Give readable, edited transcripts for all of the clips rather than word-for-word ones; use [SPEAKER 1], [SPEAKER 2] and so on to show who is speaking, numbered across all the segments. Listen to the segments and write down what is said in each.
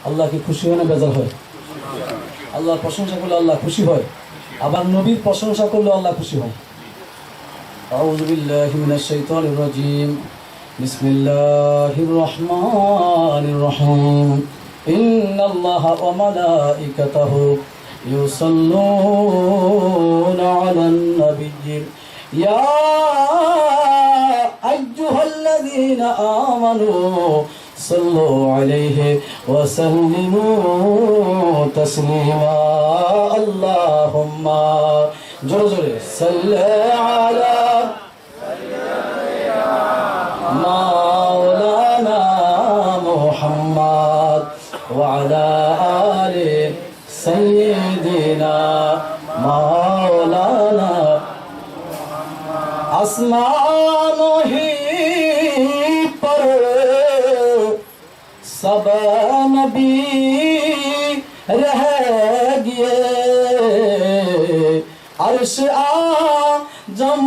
[SPEAKER 1] আল্লাহ কি খুশি হয় না বেজার হয়? আল্লাহর প্রশংসা করলে আল্লাহ খুশি হয়, আবার নবীর প্রশংসা করলে আল্লাহ খুশি হয়। আউযু বিল্লাহি মিনাশ শাইতানির রাজীম। বিসমিল্লাহির রহমানির রহিম। ইন্নাল্লাহা ওয়া মালাইকাতাহু ইউসাল্লুনা আলান নাবিয়্যি ইয়া আইয়ুহাল্লাযীনা আমানু সাল্লু আলাইহি ওয়া সাল্লিমু তাসলিমা। আল্লাহুম্মা জোরে জোরে সাল্লি আলা মাওলানা মুহাম্মদ ওয়া আলা আলি সাইয়্যিদিনা মাওলানা। আসমানো ही पर सब नबी रह गए, अर्श आज़म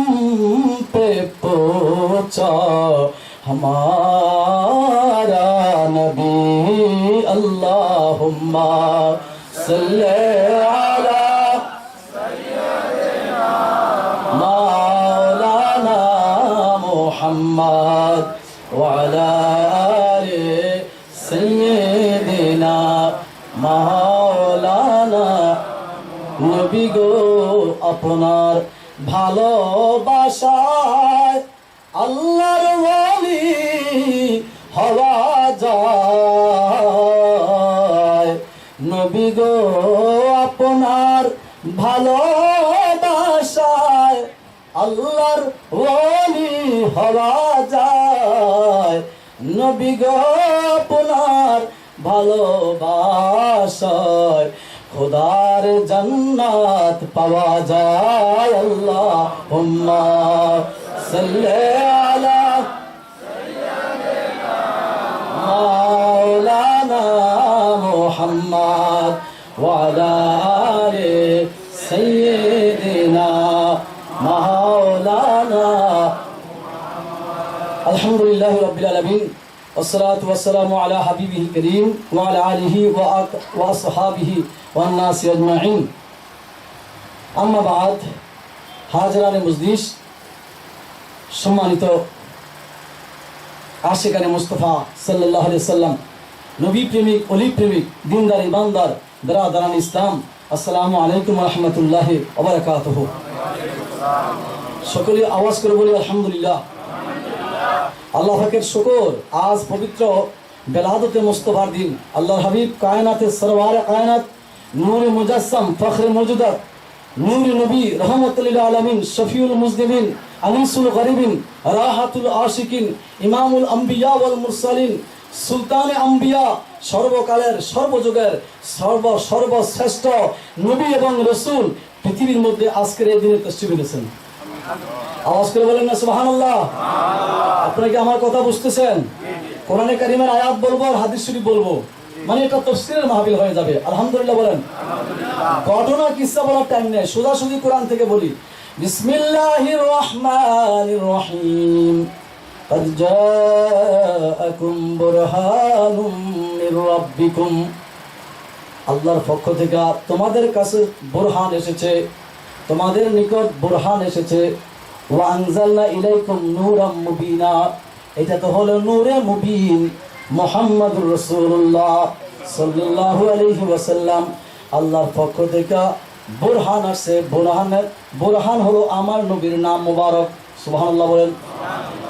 [SPEAKER 1] पे पहुंचा हमारा नबी। अल्लाहुम्मा सल्ली अला मौलाना मुहम्मद व अला आले सय्यिदिना मौलाना। নবী গো আপনার ভালোবাসায় আল্লাহর ওলি হওয়া যায়। নবী গো আপনার ভালোবাসায় আল্লাহর ওলি হওয়া যায়। নবী গো আপনার ভালোবাসায় খুদার জান্নাত পাওয়া যায়। আল্লাহুম্মা সাল্লি আলা মাওলানা মুহাম্মদ ওয়া আলা আলি সাইয়্যিদিনা মাওলানা। আলহামদুলিল্লাহি রাব্বিল আলামিন والصلاة والسلام على حبيبه الكريم وعلى آله وأصحابه والناس أجمعين। أما بعد, হাজরানে মজলিস, সম্মানিত আশিকানে মুস্তাফা সাল্লাল্লাহু আলাইহি সাল্লাম, নবী প্রেমিক, অলি প্রেমিক, দিনদার ইমানদার বিরাদারান ইসলাম, আসসালামু আলাইকুম ওয়া রাহমাতুল্লাহি ওয়া বারাকাতুহু। সকলে আওয়াজ করে বলি আলহামদুলিল্লাহ। আল্লাহ পাকের শুকর, আজ পবিত্র বেলাদতে মুস্তফার দিন। আল্লাহর হাবিব কায়নাতে সরওয়ার কায়নাত, নূরে মুজাসসাম, ফখরে মওজুদাত, নূরে নবী, রহমাতুল লিল আলামিন, শফিউল মুজনিবিন, আনিসুল গরিবিন, রাহাতুল আশিকিন, ইমামুল আম্বিয়া ওয়াল মুরসালিন, সুলতানে আম্বিয়া, সর্বকালের সর্বযুগের সর্বশ্রেষ্ঠ নবী এবং রাসূল পৃথিবীর মধ্যে আজকের এই দিনে তাশরীফ এনেছেন। আওয়াজ করে বলেন না সুবহানাল্লাহ। আপনারা কি আমার কথা বুঝতেছেন? কোরআনে কারীমের আয়াত বলবো আর হাদিস শরীফ বলবো, মানে এটা তাফসীরের মাহফিল হয়ে যাবে। আলহামদুলিল্লাহ বলেন। ঘটনা কিসসা বলার টাইম নেই, সোজাসুজি কোরআন থেকে বলি। বিসমিল্লাহির রহমানির রহিম। قد جاءكم برهان من ربكم। আল্লাহর পক্ষ থেকে তোমাদের কাছে বুরহান এসেছে, তোমাদের নিকট বুরহান এসেছে। ওয়া আনজালনা ইলাইকুম নূরাম মুবিনা। এটা তো হলো নূরে মুবিন, মুহাম্মাদুর রাসূলুল্লাহ সাল্লাল্লাহু আলাইহি ওয়াসাল্লাম। আল্লাহর পক্ষ থেকে বুরহান আসছে। বুরহান হলো আমার নবীর নাম মুবারক। সুবহানাল্লাহ বলেন।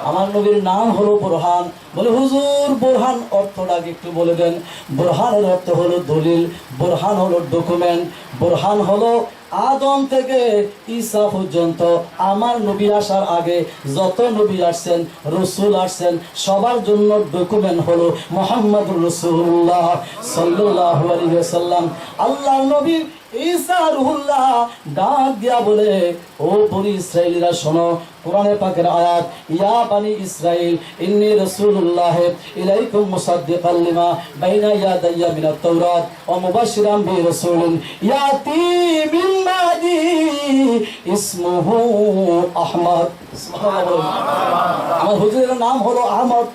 [SPEAKER 1] আমার নবীর নাম হলো বুরহান। বলে হুজুর বুরহান অর্থটা একটু বলে দেন। বুরহানের অর্থ হলো দলিল, বুরহান হলো ডকুমেন্ট, বুরহান হলো আদম থেকে ঈসা পর্যন্ত আমার নবী আসার আগে যত নবী আসছেন, রাসূল আসছেন, সবার জন্য ডকুমেন্ট হলো মুহাম্মদুর রাসূলুল্লাহ সাল্লাল্লাহু আলাইহি ওয়াসাল্লাম। আল্লাহর নবী ঈসা রুহুল্লাহ ডাক দিয়া বলে, ও বনি ইসরাইলিরা শোনো, কোরআনে পাকের আয়াত, ইয়া বানি ইসরাইল ইন্নী রাসূলুল্লাহ ইলাইকুম মুসাদ্দিকাল লিমা বাইনা ইয়াদাইয়া মিনাত তাওরাত ওয়া মুবাশশিরান বিরাসূলিন ইয়াতি মিন বাদি ইসমুহু আহমদ। সুবহানাল্লাহ। আমার হুজুরের নাম হলো আহমদ।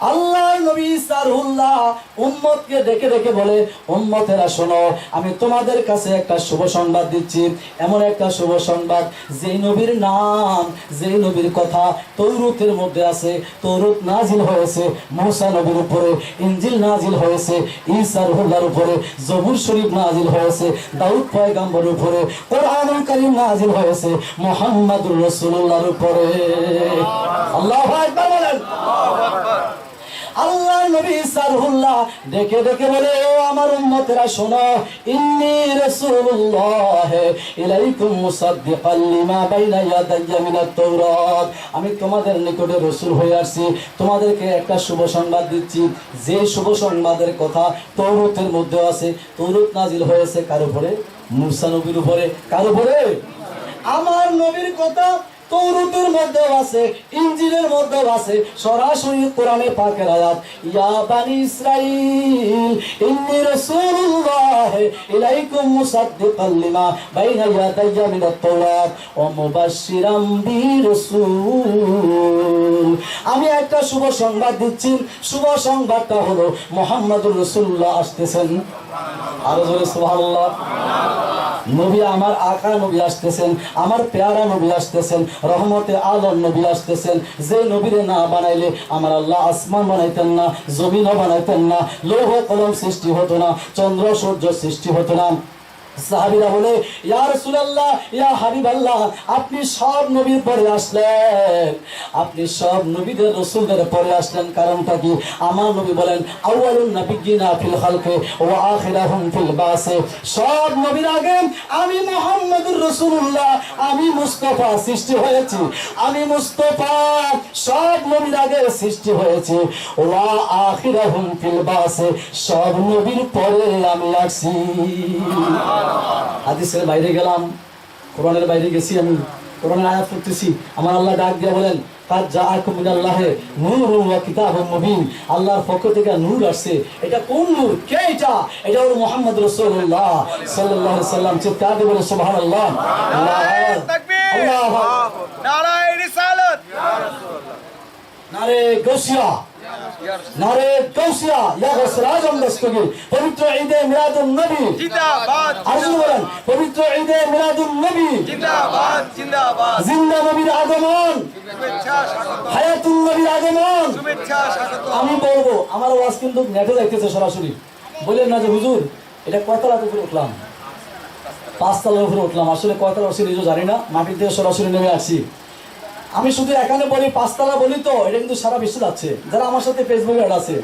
[SPEAKER 1] আল্লাহর নবী ঈসা রুহুল্লাহ উম্মতকে ডেকে ডেকে বলে, উম্মতেরা শোনো, আমি তোমাদের কাছে একটা শুভ সংবাদ দিচ্ছি। এমন একটা শুভ সংবাদ, যেই নবীর নাম, যেই নবীর কথা তৌরাতের মধ্যে আছে, তৌরাত নাজিল হয়েছে মুসা নবীর উপরে, ইনজিল নাজিল হয়েছে ঈসা রুহুল্লাহর উপরে, জবুর শরীফ নাজিল হয়েছে দাউদ পয়গম্বরের উপরে, কোরআনুল কারীম নাজিল হয়েছে মুহাম্মদুর রাসূলুল্লাহর উপরে। আল্লাহু আকবার বলেন। আল্লাহ নবী ঈসা রুহুল্লাহ ডেকে ডেকে বলে, ও আমার উম্মতেরা শোনো, ইন্নী রাসূলুল্লাহ ইলাইকুম মুসাদ্দিকাল লিমা বাইনা ইয়াদাইয়া মিনাত তাওরাত। আমি তোমাদের নিকটে রাসূল হয়ে আসছি, তোমাদেরকে একটা শুভ সংবাদ দিচ্ছি, যে শুভ সংবাদের কথা তৌরাতের মধ্যে আছে। তৌরাত নাজিল হয়েছে কার উপরে? মুসা নবীর উপরে। কার উপরে? আমার নবীর কথা তৌরাতের মধ্যেও আছে, ইনজিলের মধ্যেও আছে, সরাসরি কোরআনে পাকের আয়াত, ইয়া বানি ইসরাঈল ইন্নী রাসূলুল্লাহ ইলাইকুম মুসাদ্দিকাল লিমা বাইনা ইয়াদাইয়া মিনাত তাওরাত ওয়া মুবাশশিরাম বিরাসূল। আমি একটা শুভ সংবাদ দিচ্ছি, শুভ সংবাদটা হলো মুহাম্মদুর রাসূলুল্লাহ আসতেছেন। আরো জোরে সুবহানাল্লাহ। নবী আমার আকা নবী আসতেছেন, আমার পেয়ারা নবী আসতেছেন, রহমতে আলম নবী আসতেছেন। যে নবীরে না বানাইলে আমার আল্লাহ আসমান বানাইতেন না, জমিনও বানাইতেন না, লৌহ কলম সৃষ্টি হতো না, চন্দ্র সূর্য সৃষ্টি হতো না। সাহাবীরা বলে, ইয়া রাসূলুল্লাহ, ইয়া হাবিবাল্লাহ, আপনি সব নবীর পরে আসলেন, আপনি সব নবীদের রাসূলদের পরে আসলেন, কারণটা কি? আমার নবী বলেন, আউয়ালুন নাবিয়্যিনা ফিল খালকি ওয়া আখিরাহুম ফিল বাসে। সব নবীর আগে আমি মুহাম্মদুর রাসূলুল্লাহ, আমি মুস্তাফা সৃষ্টি হয়েছি, আমি মুস্তাফা সব নবীর আগে সৃষ্টি হয়েছি। ওয়া আখিরাহুম ফিল বাসে, সব নবীর পরে আমি আসছি। হাদিসের বাইরে গেলাম, কোরআনের বাইরে গেছি, আমি কোরআনের আয়াত পড়তেছি, আমার আল্লাহ ডাক দিয়ে বলেন, কাদ জাআকুম মিনাল্লাহি নূরুন ওয়া কিতাবুম মুবিন। আল্লাহর পক্ষ থেকে নূর আসছে। এটা কোন নূর? কে এটা? এটা হলো মুহাম্মদ রাসূলুল্লাহ সাল্লাল্লাহু আলাইহি সাল্লাম। চিৎকার দিয়ে বলে সুবহানাল্লাহ।
[SPEAKER 2] নারে তাকবীর,
[SPEAKER 1] আল্লাহু
[SPEAKER 2] নারে রিসালাত, ইয়া রাসূলুল্লাহ,
[SPEAKER 1] নারে গাউসিয়া, নারে গাউসিয়া, ইয়া গাউসুল আজম দস্তগীর। পবিত্র ঈদে মিলাদুন নবী
[SPEAKER 2] জিন্দাবাদ,
[SPEAKER 1] আরজু বলেন, পবিত্র ঈদে মিলাদুন নবী
[SPEAKER 2] জিন্দাবাদ, জিন্দাবাদ,
[SPEAKER 1] জিন্দা নবীর আগমন,
[SPEAKER 2] শুভেচ্ছা স্বাগত,
[SPEAKER 1] হায়াতুন নবীর আগমন।
[SPEAKER 2] শুভেচ্ছা স্বাগত।
[SPEAKER 1] আমি বলবো, আমার ওয়াজ কিন্তু নেটে যাইতেছে সরাসরি। বললেন না যে হুজুর এটা কয়তলার উপরে উঠলাম? 5 তলার উপরে উঠলাম। আসলে কয়তলা উঠছি নিজেও জানি না, মাটির থেকে সরাসরি নেমে আসছি। আমি শুধু এখানে বলি 5 তলা বলি, তো এটা কিন্তু সারা বিশ্বে যাচ্ছে। যারা আমার সাথে ফেসবুকে অ্যাড আছে,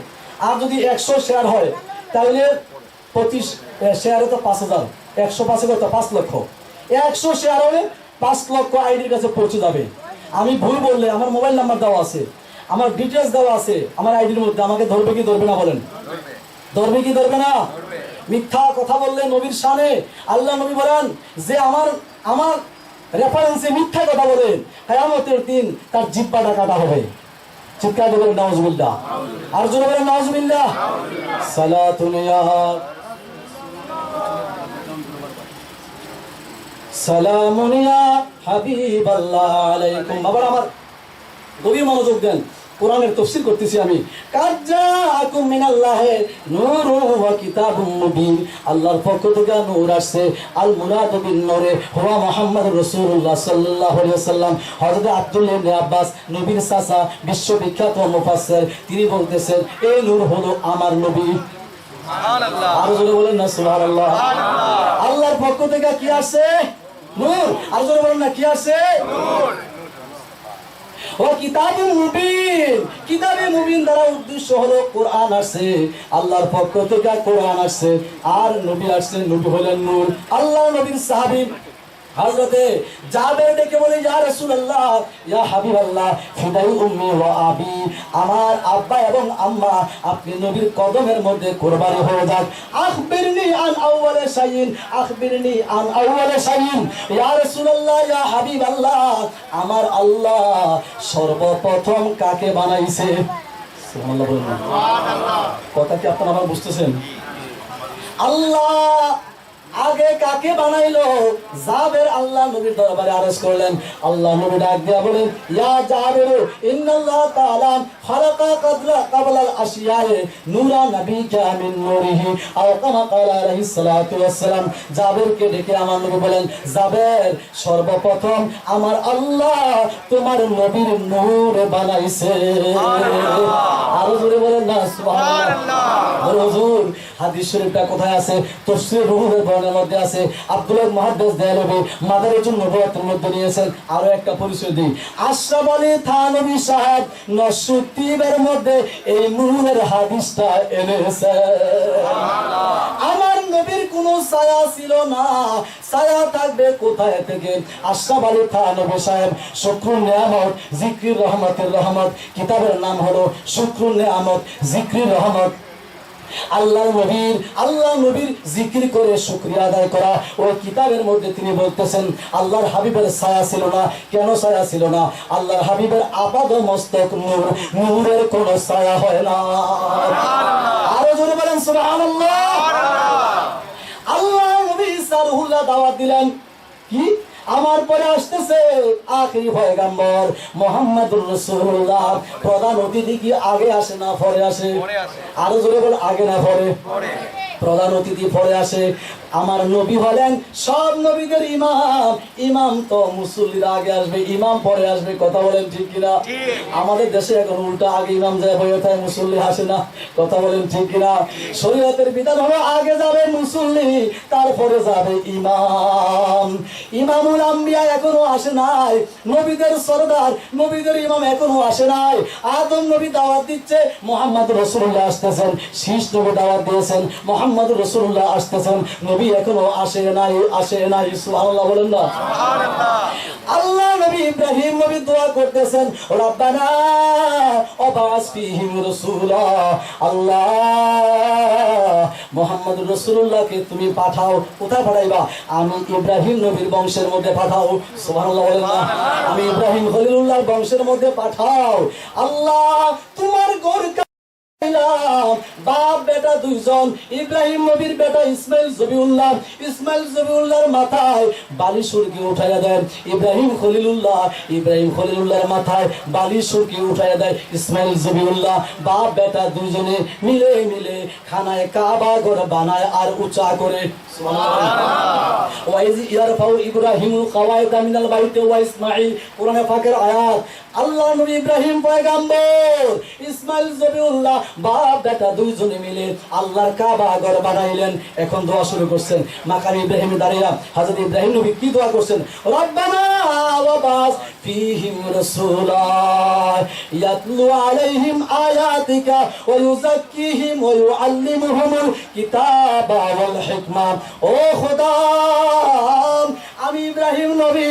[SPEAKER 1] আর যদি 100 শেয়ার হয় তাহলে 25 শেয়ারে তো 5000, 105 কত? 5 লক্ষ। 100 শেয়ার হলে 5 লক্ষ আইডির কাছে পৌঁছে যাবে। আমি ভুল বললে আমার মোবাইল নাম্বার দেওয়া আছে, আমার ডিটেলস দেওয়া আছে আমার আইডির মধ্যে। আমাকে ধরবে কি ধরবে না বলেন? ধরবে কি ধরবে না? মিথ্যা কথা বললে নবীর শানে, আল্লাহ নবী বলেন যে আমার রেফারেন্সে মিথ্যা কথা বলেন, কিয়ামতের দিন তার জিহ্বাটা কাটা হবে। চিৎকার দিয়ে বলেন নাউজুবিল্লাহ। আর জোরে বলেন নাউজুবিল্লাহ। সালাতুন ইয়া সালামুন ইয়া হাবিবাল্লাহ আলাইকুম। আবার আমার গভীর মনোযোগ দেন, কোরআনের তাফসীর করতেছি আমি। কাদ জাআকুম মিনাল্লাহি নূরুন ওয়া কিতাবুম মুবিন। আল্লাহর পক্ষ থেকে নূর আসছে। আল মুরাদু বিন নূরে হুয়া মুহাম্মদুর রাসূলুল্লাহ সাল্লাল্লাহু আলাইহি ওয়াসাল্লাম। হযরত আব্দুল্লাহ ইবনে আব্বাস, নবীর চাচা, বিশ্ববিখ্যাত মুফাসসির, তিনি বলতেছেন এই নূর হলো আমার নবী। সুবহানাল্লাহ। আর জোরে বলেন না সুবহানাল্লাহ। সুবহানাল্লাহ। আল্লাহর পক্ষ থেকে কি আসছে? নূর। আর জোরে বলেন না কি আসছে? নূর। ও কিতাবুল মুবিন, কিতাবে মুবিন দ্বারা উদ্দেশ্য হলো কোরআন আসছে, আল্লাহর পক্ষ থেকে কোরআন আসছে, আর নবী আসছে, নবী হলেন নূর। আল্লাহ নবীর সাহাবী হযরতে জাবের ডেকে বলে, ইয়া রাসূলুল্লাহ, ইয়া হাবিবাল্লাহ, ফিদাই উম্মি ওয়া আবি, আমার আব্বা এবং আম্মা আপনি নবীর কদমের মধ্যে কুরবানি হয়ে যান। আখবিরনি আন আউওয়ালি শাইইন, আখবিরনি আন আউওয়ালি শাইইন। ইয়া রাসূলুল্লাহ, ইয়া হাবিবাল্লাহ, আমার আল্লাহ সর্বপ্রথম কাকে বানাইছে? সুবহানাল্লাহ বলেন। সুবহানাল্লাহ। কথা কি আপনারা আবার বুঝতেছেন? আল্লাহ আগে কাকে বানাইলো? জাবের আল্লাহ নবীর দরবারে আরজ করলেন। আল্লাহ নবী ডাক দিয়া বলেন, ইয়া জাবের ইন্নাল্লাহ তাআলা খালাকা ক্বাবলাল আশিয়ায়ে নূরা নবিকা মিন নূরিহি আও কামা ক্বালা আলাইহিস সালাতু ওয়াস সালাম। জাবেরকে ডেকে আমার নবী বলেন, জাবের, সর্বপ্রথম আমার আল্লাহ তোমার নবীর নূর বানাইছে। আরো জোরে বলেন না সুবহানাল্লাহ। হুজুর, হাদিস শরীফটা কোথায় আছে? তাফসীর রুহুলের বর্ণনার মধ্যে আছে। আব্দুল্লাহ মুহাদ্দিস দেহলভী মাদারিজুন নবুওয়াতের মধ্যে নিয়েছেন। আরো একটা পরিচয় দিই, আশরাফ আলী থানভী সাহেব নসুতিবের মধ্যে এই নূরের হাদিসটা এনেছে। আমার নবীর কোনো ছায়া ছিল না, ছায়া থাকবে কোথায় থেকে? আশরাফ আলী থানভী সাহেব শুকরুন নিয়ামত জিকরির রহমতের রহমত, কিতাবের নাম হলো শুকরুন নিয়ামত জিকরির রহমত। আল্লাহ নবীর জিকির করে শুকরিয়া আদায় করা ওই কিতাবের মধ্যে তিনি বলতেছেন, আল্লাহর হাবিবের ছায়া ছিল না। কেন ছায়া ছিল না? আল্লাহর হাবিবের আপাদ মস্তক নূর, নূরের কোন ছায়া হয় না। আরো জোরে বলেন সুবহানাল্লাহ। আল্লাহ নবী সারহুল্লাহ দাওয়াত দিলেন, কি? আমার পরে আসতেছে আখেরি পয়গম্বর মুহাম্মদুর রাসূলুল্লাহ। প্রধান অতিথি কি আগে আসে না পরে আসে? আরো জোরে বল, আগে না পরে? প্রধান অতিথি পরে আসে। আমার নবী হলেন সব নবীদের ইমাম। ইমাম তো মুসল্লিরা আগে আসবে, ইমাম পরে আসবে। কথা বলেন ঠিক কিনা? আমাদের দেশে এখন উল্টা, আগে ইমাম যায় হয়ে থাকে, মুসল্লি আসে না। কথা বলেন ঠিক কিনা? শরীয়তের বিধান হলো আগে যাবে মুসল্লি, তারপরে যাবে ইমাম। ইমামুল আম্বিয়া এখনো আসে নাই, নবীদের সরদার, নবীদের ইমাম এখনো আসে নাই। আদম নবী দাওয়াত দিচ্ছে, মুহাম্মদ রাসূলুল্লাহ আসতেছেন। শীষ নবী দাওয়াত দিয়েছেন, মুহাম্মদ রাসূলুল্লাহ আসতেছেন। নবী এখনো আসে নাই। সুবহানাল্লাহ বলেন না। আল্লাহ নবী ইব্রাহিম নবী দোয়া করতেছেন, রব্বানা ওয়াবাস ফীহিম রাসূলা। আল্লাহ মুহাম্মদ রাসূলুল্লাহকে তুমি পাঠাও। কোথায় পাঠাইবা? আমি ইব্রাহিম নবীর বংশের মধ্যে পাঠাও। সুবহানাল্লাহ বলেন না। আমি ইব্রাহিম খলিলুল্লাহর বংশের মধ্যে পাঠাও। আল্লাহ তোমার ঘর বাপ বেটা দুইজন, ইব্রাহিম নবীর বেটা ইসমাইল জবিউল্লাহর মাথায় বালি সুরকি উঠাইয়া দেন। ইব্রাহিম খলিলুল্লাহর মাথায় বালি সুরকি উঠাইয়া দেয় ইসমাইল জবিউল্লাহ। বাপ বেটা দুইজনে মিলে খানায় কাবা ঘর বানায় আর উঁচা করে। ওয়াইজ ইয়ারফাউ ইব্রাহিমুল কাওয়াইদা মিনাল বাইতি ওয়া ইসমাঈল, কোরআনে পাকের আয়াত। আল্লাহ নবী ইব্রাহিম পয়গম্বর, ইসমাইল জবিউল্লাহ বাপ বেটা দুইজনে মিলে আল্লাহর কাবা ঘর বানাইলেন। এখন দোয়া শুরু করছেন। মাকাম ইব্রাহিম দাঁড়িয়ে হযরত ইব্রাহিম নবী কি দোয়া করছেন? রব্বানা ওয়াবাস ফীহিম রাসূলা ইয়াতলু আলাইহিম আয়াতিকা ওয়া ইউযাক্কিহিম ওয়া ইউআল্লিমুহুমুল কিতাবা ওয়াল হিকমা। ও খোদা, আমি ইব্রাহিম নবী,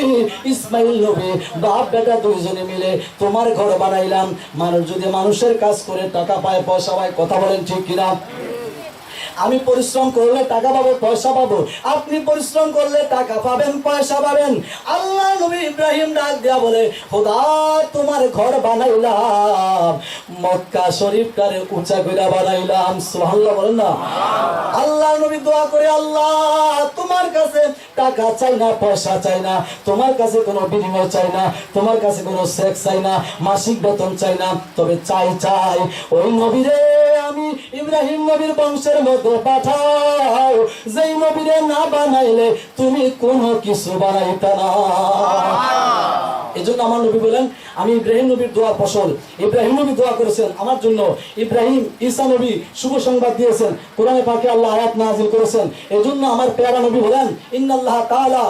[SPEAKER 1] ইসমাইল নবী বাপ বেটা দুইজনে মিলে তোমার ঘর বানাইলাম। মানুষ যদি মানুষের কাজ করে টাকা পায়, পয়সা পায়। কথা বলেন ঠিক কিনা? আমি পরিশ্রম করলে টাকা পাবো, পয়সা পাবো। আপনি পরিশ্রম করলে টাকা পাবেন, পয়সা পাবেন। আল্লাহ নবী ইব্রাহিম ডাক দিয়া বলে, খোদা তোমার ঘর বানাইলাম, মক্কা শরীফটারে উঁচা করে বানাইলাম। সুবহানাল্লাহ বলেন না। আল্লাহ নবী দোয়া করে, আল্লাহ তোমার কাছে টাকা চাই না, পয়সা চাই না, তোমার কাছে কোনো বিনিময় চাই না, তোমার কাছে কোনো চেক চাই না, মাসিক বেতন চাই না, তবে চাই ওই নবীরে আমি ইব্রাহিম নবীর বংশের মধ্যে পাঠাও, যেই নবীরে না বানাইলে তুমি কোনো কিছু বানাইতে না। এজন্য আমার নবী বলেন, আমি ইব্রাহিম নবীর দোয়া ফসল। ইব্রাহিম নবী দোয়া করেছেন আমার জন্য। ইব্রাহিম ঈসা নবী শুভ সংবাদ দিয়েছেন। কোরআনে পাকে আল্লাহ আয়াত নাযিল করেছেন। এজন্য আমার প্যারা নবী বলেন, ইন্নাল্লাহ তাআলা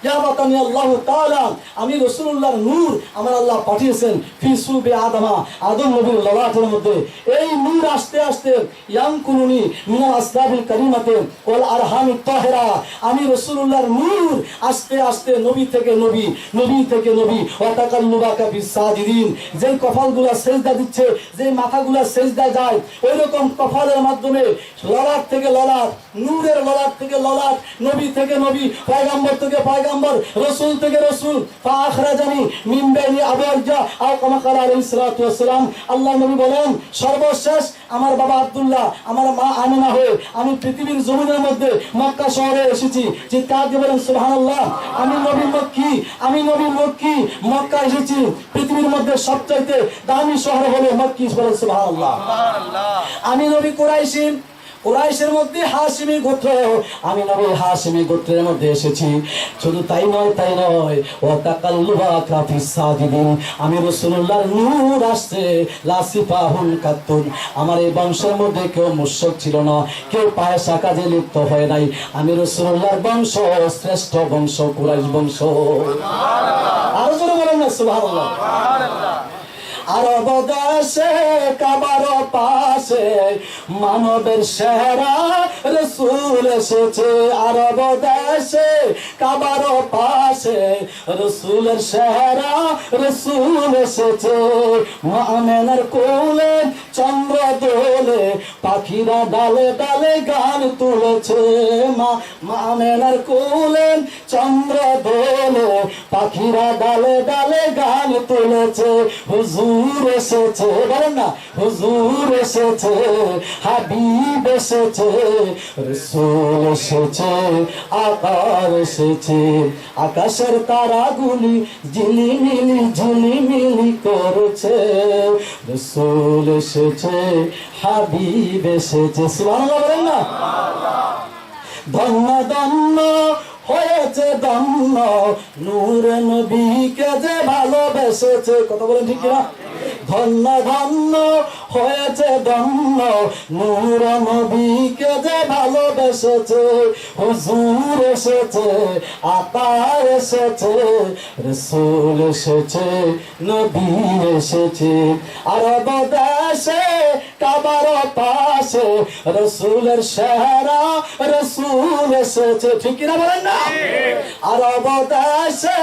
[SPEAKER 1] ইয়াবাতানি আল্লাহু তাআলা, আমি রাসূলুল্লাহর নূর আমার আল্লাহ পাঠিয়েছেন ফি সুলবি আদমা, আদম নবীর ললাটের মধ্যে। এই নূর আস্তে আস্তে ইয়ানকুলুনি মিনাল আসলাবিল কারিমাতে ওয়াল আরহামিত তাহিরা, আমি রাসূলুল্লাহর নূর আস্তে আস্তে নবী থেকে নবী, নবী থেকে নবী। ওয়া তাকাল্লুবাকা বিস সাজিদিন, যেই কপালগুলো সেজদা দিচ্ছে, যেই মাথাগুলো সেজদা যায়, ওই রকম কপালের মাধ্যমে ললাট থেকে ললাট, নূরের ললাট থেকে ললাট, নবী থেকে নবী, পয়গম্বর থেকে পয়গম্বর, নম্বর রাসূল থেকে রাসূল ফাখরাজানি মিন বাইনি আবওয়াজা আও কামা ক্বালা আলাইহিস সালাতু ওয়াস সালাম। আল্লাহর নবী বলেন সর্বশেষ আমার বাবা আব্দুল্লাহ আমার মা আমিনা হয়ে আমি পৃথিবীর জমিনের মধ্যে মক্কা শহরে এসেছি। চিৎকার দিয়ে বলেন সুবহানাল্লাহ। আমি নবী মক্কি মক্কা এসেছি। পৃথিবীর মধ্যে সবচাইতে দামি শহর হলো মক্কি। বলেন সুবহানাল্লাহ। আমি নবী কুরাইশের মধ্যে হাশিমি গোত্র, আমি নবী হাশিমি গোত্রের মধ্যে এসেছি। শুধু তাই নয় ওয়া তাকাল্লুবাকা ফিস সাজিদিন, আমি রাসূলুল্লাহর নূর আসছে লাসিফাহুন কাতুন। আমার এই বংশের মধ্যে কেউ মুশরিক ছিল না, কেউ পায়েসা কাজে লিপ্ত হয় নাই। আমি রাসূলুল্লাহর বংশ শ্রেষ্ঠ বংশ, কুরাইশ বংশ। আরো জোরে বলেন না সুবহানাল্লাহ। আরব দেশে কাবার পাশে মানবের সেরা রাসূল এসেছে। আরব দেশে কাবার পাশে রাসূলের সেরা রাসূল এসেছে। মা আমেনার কোলে চন্দ্র দোলে, পাখিরা ডালে ডালে গান তুলেছে। মা আমেনার কোলে চন্দ্র দোলে, পাখিরা ডালে ডালে গান তুলেছে। হুজুর এসেছে, বলেন না হুজুর এসেছে, হাবিব এসেছে, রাসূল এসেছে, আকার এসেছে। আকাশের তারাগুলি ঝিলিমিলি করছে। রাসূল এসেছে, হাবিব এসেছে। সুবহানাল্লাহ বলেন না। ধন্য ধন্য হয়েছে ধন্য নূর নবীকে যে ভালোবেসেছে। কথা বলেন ঠিক কিনা? ধন্য ধন্য হয়েছে ধন্য নূর নবীকে যে ভালোবেসেছে। হুজুর এসেছে, আকার এসেছে, রাসূল এসেছে, নবী এসেছে। আরব দেশে কাবার পাশে রাসূলের সেরা রাসূল এসেছে। ঠিক কিনা বলেন না? আরব দেশে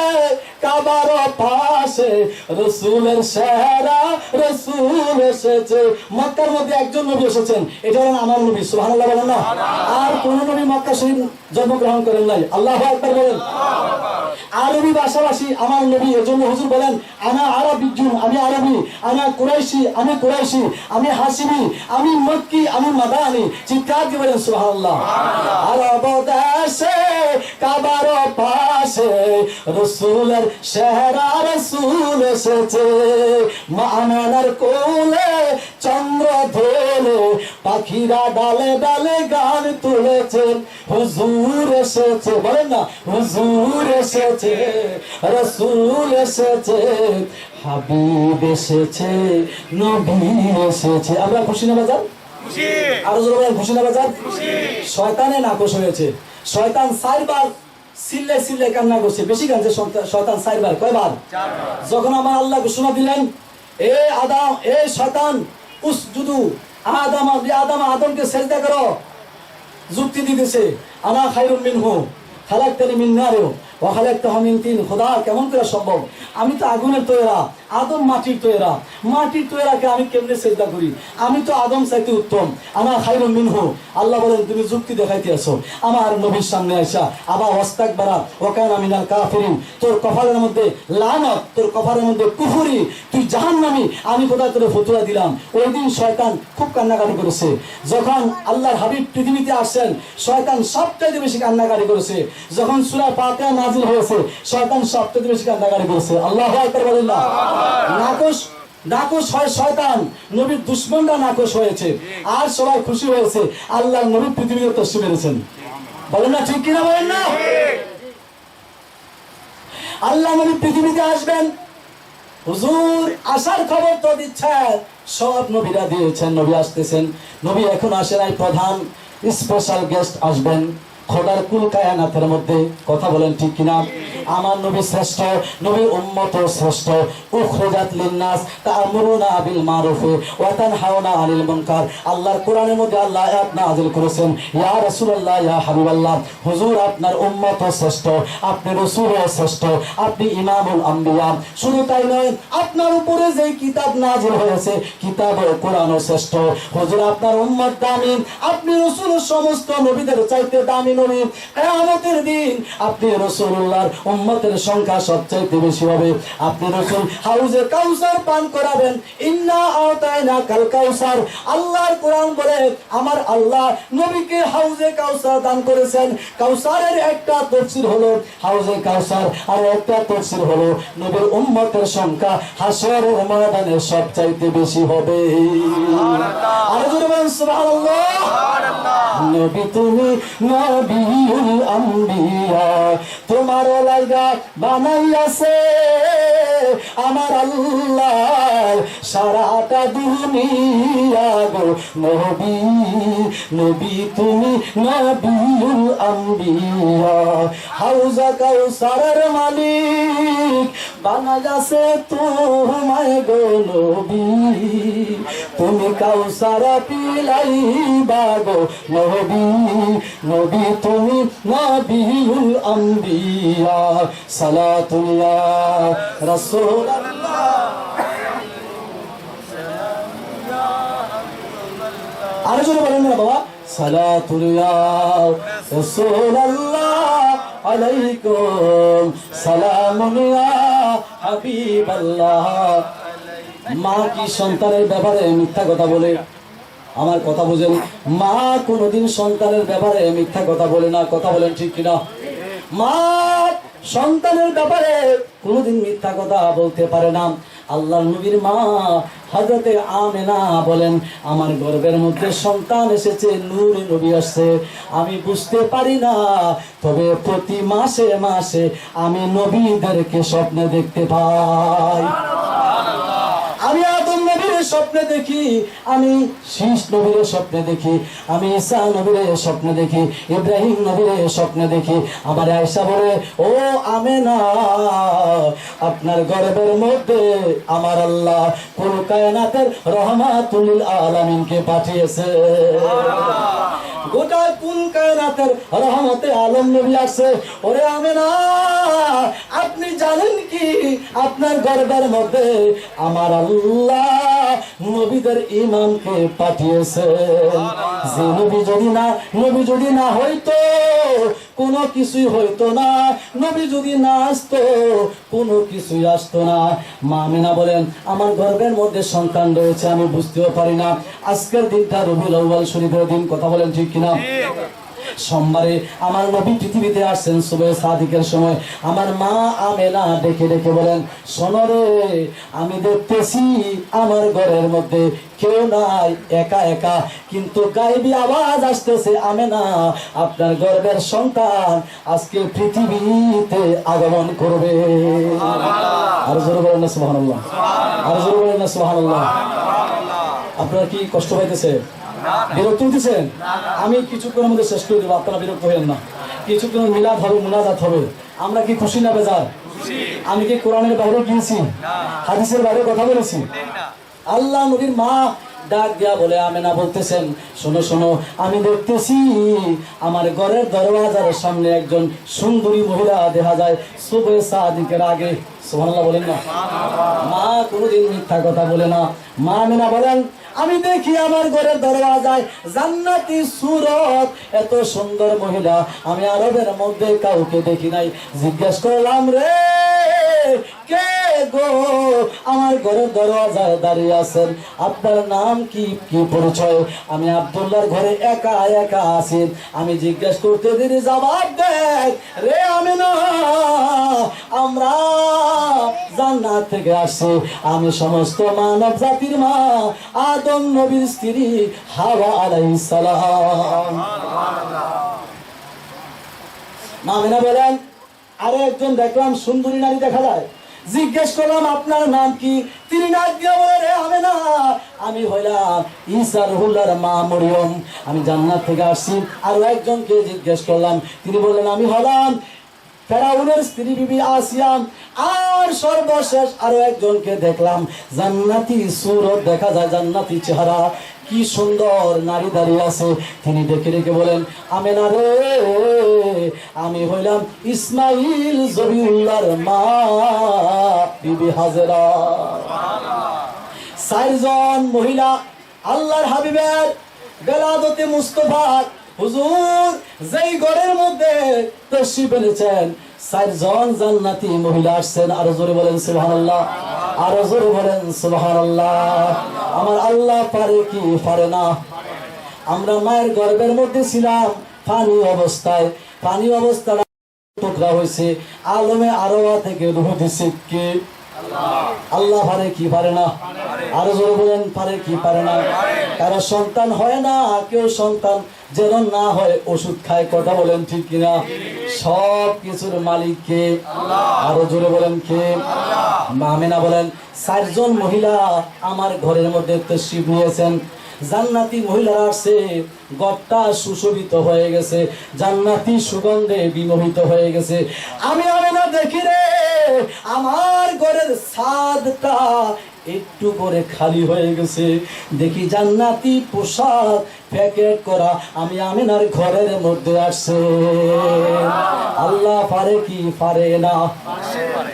[SPEAKER 1] কাবার পাশে রাসূলের সেরা রাসূল এসেছে। মক্কার মধ্যে একজন নবী এসেছেন, এটা হলেন আমার নবী। সুবহানাল্লাহ বলেন না। আর কোন নবী মক্কা শরীফ জন্মগ্রহণ করেন নাই। আল্লাহু আকবার বলেন। আরবি ভাষাভাষী আমার নবী, এজন্য হুজুর বলেন আনা আরাবিয়্যুন, আমি আরবি, আনা কুরাইশি, আমি কুরাইশি, আমি হাশিমি, আমি মক্কি, আমি মাদানি। চিৎকার দিয়ে বলেন সুবহানাল্লাহ। আরব দেশে কাবার পাশে রাসূলের সেরা রাসূল এসেছে। মা আমেনার কোলে চন্দ্র দোলে, পাখিরা ডালে ডালে গান তুলেছে। হুজুর এসেছে, বলেন না হুজুর এসেছে, রাসূল এসেছে, হাবিব এসেছে, নবী এসেছে। আমরা খুশি না বাজার? খুশি। আরো জোরে বলেন খুশি না বাজার? খুশি। শয়তানে নাকশ হয়েছে। শয়তান 4 বার সিল্লে কান্না করছে। বেশি কাঁদছে শয়তান 4 বার। কয়বার? 4 বার। যখন আমার আল্লাহ ঘোষণা দিলেন এ আদম, এ শয়তান উসজুদু আদমকে সেজদা করো, যুক্তি দিতেছে আনা খায়রুম মিনহু খালাকতানি মিন নার ওয়া খালাকতাহু মিন তিন। খোদা কেমন করে সম্ভব? আমি তো আগুনের তৈরা, আদম মাটির তৈরা, মাটির তৈরাকে আমি কেমনে সেজদা করি? আমি তো আদম চাইতে উত্তম। আনা খায়রুম মিনহু। আল্লাহ বলেন তুমি যুক্তি দেখাইতে আসো আমার নবীর সামনে আইসা আবা ওয়াস্তাকবারা ওয়া কানা মিনাল কাফিরিন। তোর কপালের মধ্যে লানত, তোর কপালের মধ্যে কুফরি, তুই জাহান্নামী। আমি কোথায় তোরে ফতোয়া দিলাম? ওই দিন শয়তান খুব কান্নাকাটি করেছে। যখন আল্লাহর হাবিব পৃথিবীতে আসছেন শয়তান সবচেয়ে বেশি কান্নাকাটি করেছে। যখন সূরা ফাতিহা নাযিল হয়েছে শয়তান সবচেয়ে বেশি কান্নাকাটি করেছে। আল্লাহু আকবার বলেন না। নাকশ হয় শয়তান, নবীর দুশমনরা নাকশ হয়েছে। আর সবাই খুশি হয়েছে আল্লাহর নবী পৃথিবীতে তাশরীফ এনেছেন। বলেন না ঠিক কিনা বলেন না? আল্লাহ নবী পৃথিবীতে আসবেন, হুজুর আসার খবর তো দিচ্ছেন, সব নবীরা দিয়েছেন নবী আসতেছেন। নবী এখন আসে নাই, প্রধান স্পেশাল গেস্ট আসবেন খোদার কুল কায়নাতের মধ্যে। কথা বলেন ঠিক কিনা? আমার নবী শ্রেষ্ঠ, নবীর উম্মত শ্রেষ্ঠ। উখরিজাত লিন্নাস তা'মুরুনা বিল মারুফ ওয়া তানহাউনা আনিল মুনকার। আল্লাহর কোরআনের মধ্যে আল্লাহ আয়াত নাযিল করেছেন, ইয়া রাসূলুল্লাহ, ইয়া হাবিবাল্লাহ, হুজুর আপনার উম্মত শ্রেষ্ঠ, আপনি রাসূল শ্রেষ্ঠ, আপনি ইমামুল আম্বিয়া। শুধু তাই নয়, আপনার উপরে যে কিতাব নাযিল হয়েছে কিতাব কোরআনও শ্রেষ্ঠ। হুজুর আপনার উম্মত দামি, আপনি রাসূল সমস্ত নবীদের চাইতে দামি। নবী কিয়ামতের দিন আপনি রাসূলুল্লাহর উম্মতের সংখ্যা সবচেয়ে বেশি হবে। আপনি রাসূল হাউজে কাউসার পান করাবেন। ইন্না আতাইনা কাল কাউসার, আল্লাহর কোরআন বলে আমার আল্লাহ নবীকে হাউজে কাউসার দান করেছেন। কাউসারের একটা তাফসীর হলো হাউজে কাউসার, আর একটা তাফসীর হলো নবীর উম্মতের সংখ্যা হাসরের ময়দানে সবচাইতে বেশি হবে। আর জোরে বলেন সুবহানাল্লাহ। নবী তুমি নবিউল আম্বিয়া, তোমার লাগা বানাইয়াছে আমার আল্লাহ সারাটা দুনিয়া গো। নবী নবী তুমি নবিউল আম্বিয়া, হাউজা কাউসারের মালিক বানাইয়াছে তোমায় গো নবী, তুমি কাউসার পিলাইবা গো নবী, নবী তুমি নবিউল আম্বিয়া, সালাতুল ইয়া রাসূলুল্লাহ। আর জোরে বলেন না বাবা, সালাতুল ইয়া রাসূলুল্লাহ আলাইকুম সালামুন ইয়া হাবিবাল্লাহ। মা কি সন্তানের ব্যাপারে মিথ্যা কথা বলে? আমার কথা বুঝেন, মা কোনোদিন সন্তানের ব্যাপারে মিথ্যা কথা বলে না। কথা বলেন ঠিক কিনা? মা সন্তানের ব্যাপারে কোনোদিন মিথ্যা কথা বলতে পারে না। আল্লাহর নবীর মা হযরতে আমেনা বলেন, আমার গর্ভের মধ্যে সন্তান এসেছে, নূর নবী আসছে, আমি বুঝতে পারি না, তবে প্রতি মাসে মাসে আমি নবীদেরকে স্বপ্নে দেখতে পাই। আমি আদম নবীর স্বপ্নে দেখি, আমি শীষ নবীর স্বপ্নে দেখি, আমি ঈসা নবীর স্বপ্নে দেখি, ইব্রাহিম নবীর স্বপ্নে দেখি। আমার আয়েশা বলে, ও আমেনা, আপনার গর্ভের মধ্যে আমার আল্লাহ কুল কায়নাতের রহমাতুল লিল আলামিনকে পাঠিয়েছে। গোটা কুল কায়নাতের রহমতে আলম নবী আসছে। ওরে আমেনা, আপনি জানেন কি আপনার গর্ভের মধ্যে আমার আল্লাহ নবীদের ইমামকে পাঠিয়েছে। যে নবী যদি না হইতো কোনো কিছুই হইতো না, নবী যদি না আসতো কোনো কিছুই আসতো না। মা আমেনা বলেন, আমার গর্ভের মধ্যে সন্তান রয়েছে, আমি বুঝতেও পারি না। আজকের দিনটা রবিউল আউয়াল শরীফের দিন। কথা বলেন ঠিক কিনা? সোমবারে আমার নবী পৃথিবীতে আসছেন সুবহে সাদিকের সময়। আমার মা আমেনা ডেকে ডেকে বলেন, শোনো রে, আমি দেখতেছি আমার ঘরের মধ্যে কেউ নাই, একা একা, কিন্তু গায়েবী আওয়াজ আসতেছে, আমেনা আপনার গর্ভের সন্তান আজকে পৃথিবীতে আগমন করবে। আর জোরে বলেন না সুবহানাল্লাহ, আর জোরে বলেন না সুবহানাল্লাহ। আপনারা কি কষ্ট পাইতেছে? বিরক্ত হইতেছেন? আমি কিছুক্ষণের মধ্যে শেষ করে দেবো, আপনারা বিরক্ত হবেন না। কিছুক্ষণ মিলাদ হবে, মুনাজাত হবে। আমরা কি খুশি না বেজার? আমি কি কোরআনের বাইরে গিয়েছি? হাদিসের বাইরে কথা বলেছি? আল্লাহ নবীর মা ডাক দিয়া বলে, আমেনা বলতেছেন, শোনো শোনো, আমি দেখতেছি আমার ঘরের দরওয়াজার সামনে একজন সুন্দরী মহিলা দেখা যায় সুবহে সাদিকের আগে। সুবহানাল্লাহ বলেন না। মা কোনোদিন মিথ্যা কথা বলে না। মা আমেনা বলেন, আমি দেখি আমার ঘরের দরওয়াজায় জান্নাতি সুরত, এত সুন্দর মহিলা আমি আরবের মধ্যে কাউকে দেখি নাই। জিজ্ঞেস করলাম, রে কে গো আমার ঘরের দরওয়াজায় দাঁড়িয়ে আছেন, আপনার নাম কি, কি পরিচয়? আমি আব্দুল্লাহর ঘরে একা একা আছি। আমি জিজ্ঞেস করতে দেরি, জবাব দেয়, রে আমেনা, আমরা জান্নাত থেকে আসছি, আমি সমস্ত মানব জাতির মা আদম নবীর স্ত্রী হাওয়া আলাইহিস সালাম। মা আমেনা বলেন, আরে একজন দেখলাম সুন্দরী নারী দেখা যায়। জিজ্ঞেস করলাম, আপনার নাম কি? তিনি নাক দিয়ে বলে, রে আমেনা, আমি হইলাম ঈসা রুহুল্লাহর মা মরিয়ম, আমি জান্নাত থেকে আসছি। আর একজনকে জিজ্ঞেস করলাম, তিনি বললেন, আমি হলাম ফেরাউনের স্ত্রী বিবি আসিয়া। আর সর্বশেষ আরো একজনকে দেখলাম, জান্নাতি সুরত দেখা যায়, জান্নাতি চেহারা, কি সুন্দর নারী দাঁড়িয়ে আছে। তিনি ডেকে ডেকে বলেন, আমেনা রে, আমি হইলাম ইসমাইল জবিউল্লাহর মা বিবি হাজেরা। চারজন মহিলা আল্লাহর হাবিবের বেলাদতে মুস্তফার হুজুর যেই ঘরের মধ্যে তশরিফ এনেছেন 4 জন জান্নাতি মহিলা আসছেন। আরো জোরে বলেন সুবহানাল্লাহ, আরো জোরে বলেন সুবহানাল্লাহ। আমার আল্লাহ পারে কি পারে না? আমরা মায়ের গর্ভের মধ্যে ছিলাম পানি অবস্থায়, পানি অবস্থাটা টুকরা হয়েছে, আলমে আরওয়া থেকে রূহ দিছে কে? আল্লাহ পারে কি পারে না? আরো জোরে বলেন পারে কি পারে না? কারো সন্তান হয় না, কেউ সন্তান যেন না হয় ওষুধ খায়, কথা বলেন ঠিক কিনা? সব কিছুর মালিক কে? আরো জোরে বলেন কে? মা আমেনা বলেন 4 জন মহিলা আমার ঘরের মধ্যে তশরিফ নিয়েছেন। জান্নাতি মহিলারা আসছে, ঘরটা সুশোভিত হয়ে গেছে, জান্নাতি সুগন্ধে বিমোহিত হয়ে গেছে। আমি আমেনা দেখি রে আমার ঘরের ছাদটা একটু করে খালি হয়ে গেছে, দেখি জান্নাতি পোশাক প্যাকেট করা আমি আমিনার ঘরের মধ্যে আসছে। আল্লাহ পারে কি পারে না?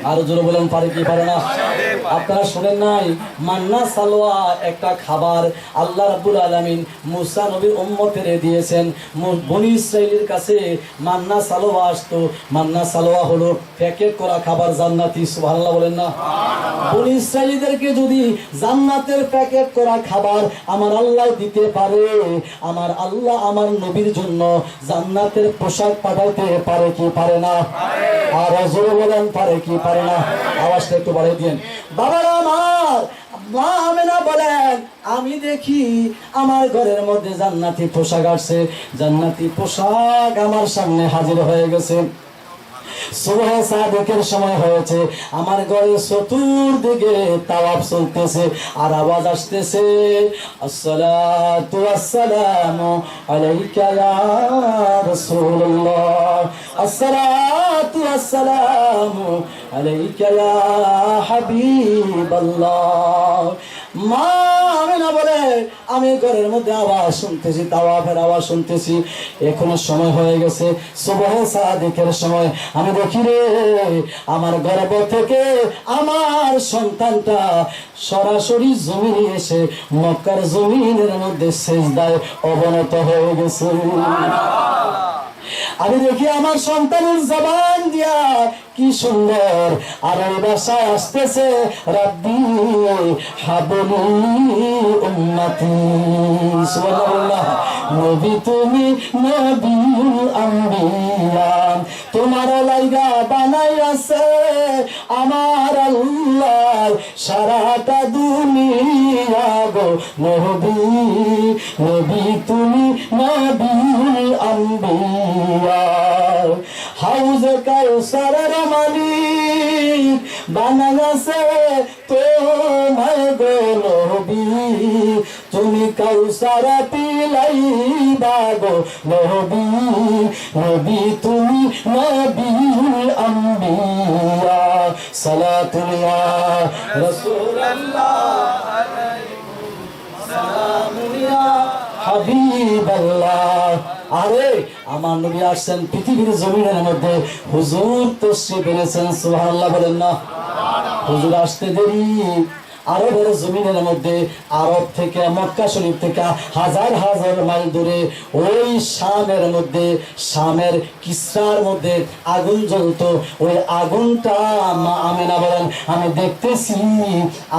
[SPEAKER 1] আর জোরে বলেন পারে কি পারে না? আপনারা শুনেন নাই মান্না সালোয়া একটা খাবার আল্লাহ রাব্বুল আলামিন মুসা নবীর উম্মতের দিয়েছেন। বনি ইসরাইলের কাছে মান্না সালোয়া আসতো। মান্না সালোয়া হলো প্যাকেট করা খাবার, জান্নাতি। সুবহানাল্লাহ বলেন না? বনি ইসরাইলীদেরকে যদি জান্নাতের প্যাকেট করা খাবার আমার আল্লাহ দিতে পারে, আমার আল্লাহ আমার নবীর জন্য জান্নাতের পোশাক পাঠাইতে পারে কি পারে না? আর জোরে বলেন পারে কি পারে না? আওয়াজটা একটু বাড়িয়ে দিন। বাবারা আমার মা আমেনা বলেন আমি দেখি আমার ঘরের মধ্যে জান্নাতি পোশাক আসছে, জান্নাতি পোশাক আমার সামনে হাজির হয়ে গেছে। সুবহ সাদিকের সময় হয়েছে, আমার ঘরে চতুর্দিকে তাওয়াফ চলতেছে আর আওয়াজ আসতেছে আসসালাতু ওয়াসসালামু আলাইকা ইয়া রাসূলুল্লাহ, আসসালাতু ওয়াসসালামু আলাইকা ইয়া হাবিবাল্লাহ। মা আমেনা বলে আমি ঘরের মধ্যে আওয়াজ শুনতেছি, তাওয়াফের আওয়াজ শুনতেছি। এখনো সময় হয়ে গেছে সুবহ সাদিকের সময়। আমি দেখি রে আমার গর্ভ থেকে আমার সন্তানটা সরাসরি জমিনে এসে মক্কার জমিনের মধ্যে সিজদায় অবনত হয়ে গেছে। আমি দেখি আমার সন্তানের জবান দিয়া কি সুন্দর আরবি ভাষায় আসতেছে রাব্বি হাবলি উম্মতি। সুবহানাল্লাহ। নবী তুমি নবীউল আম্বিয়া, তোমার লাইগা বানাইয়াছে আমার আল্লাহ সারাটা দুনিয়া গো নবী, নবী তুমি নবীউল আম্বিয়া। হাউজে কাউসারের মালিক বানাইয়াছে তোমায় গো নবী, তুমি কাউসার পিলাইবা গো নবী, নবী তুমি নবীউল আম্বিয়া। সালাতুল ইয়া রাসূলুল্লাহ আলাইকুম সালামুন ইয়া হাবিবাল্লাহ। আরে আমার নবী আসছেন পৃথিবীর জমিনের মধ্যে, হুজুর তশরিফ এনেছেন। সুবহানাল্লাহ বলেন না? হুজুর আসতে দেরি আরবের জমিনের মধ্যে, আরব থেকে মক্কা শরীফ থেকে হাজার হাজার মাইল দূরে ওই শামের মধ্যে, শামের কিসরার মধ্যে আগুন জ্বলতো। ওই আগুনটা মা আমেনা বলেন আমি দেখতেছি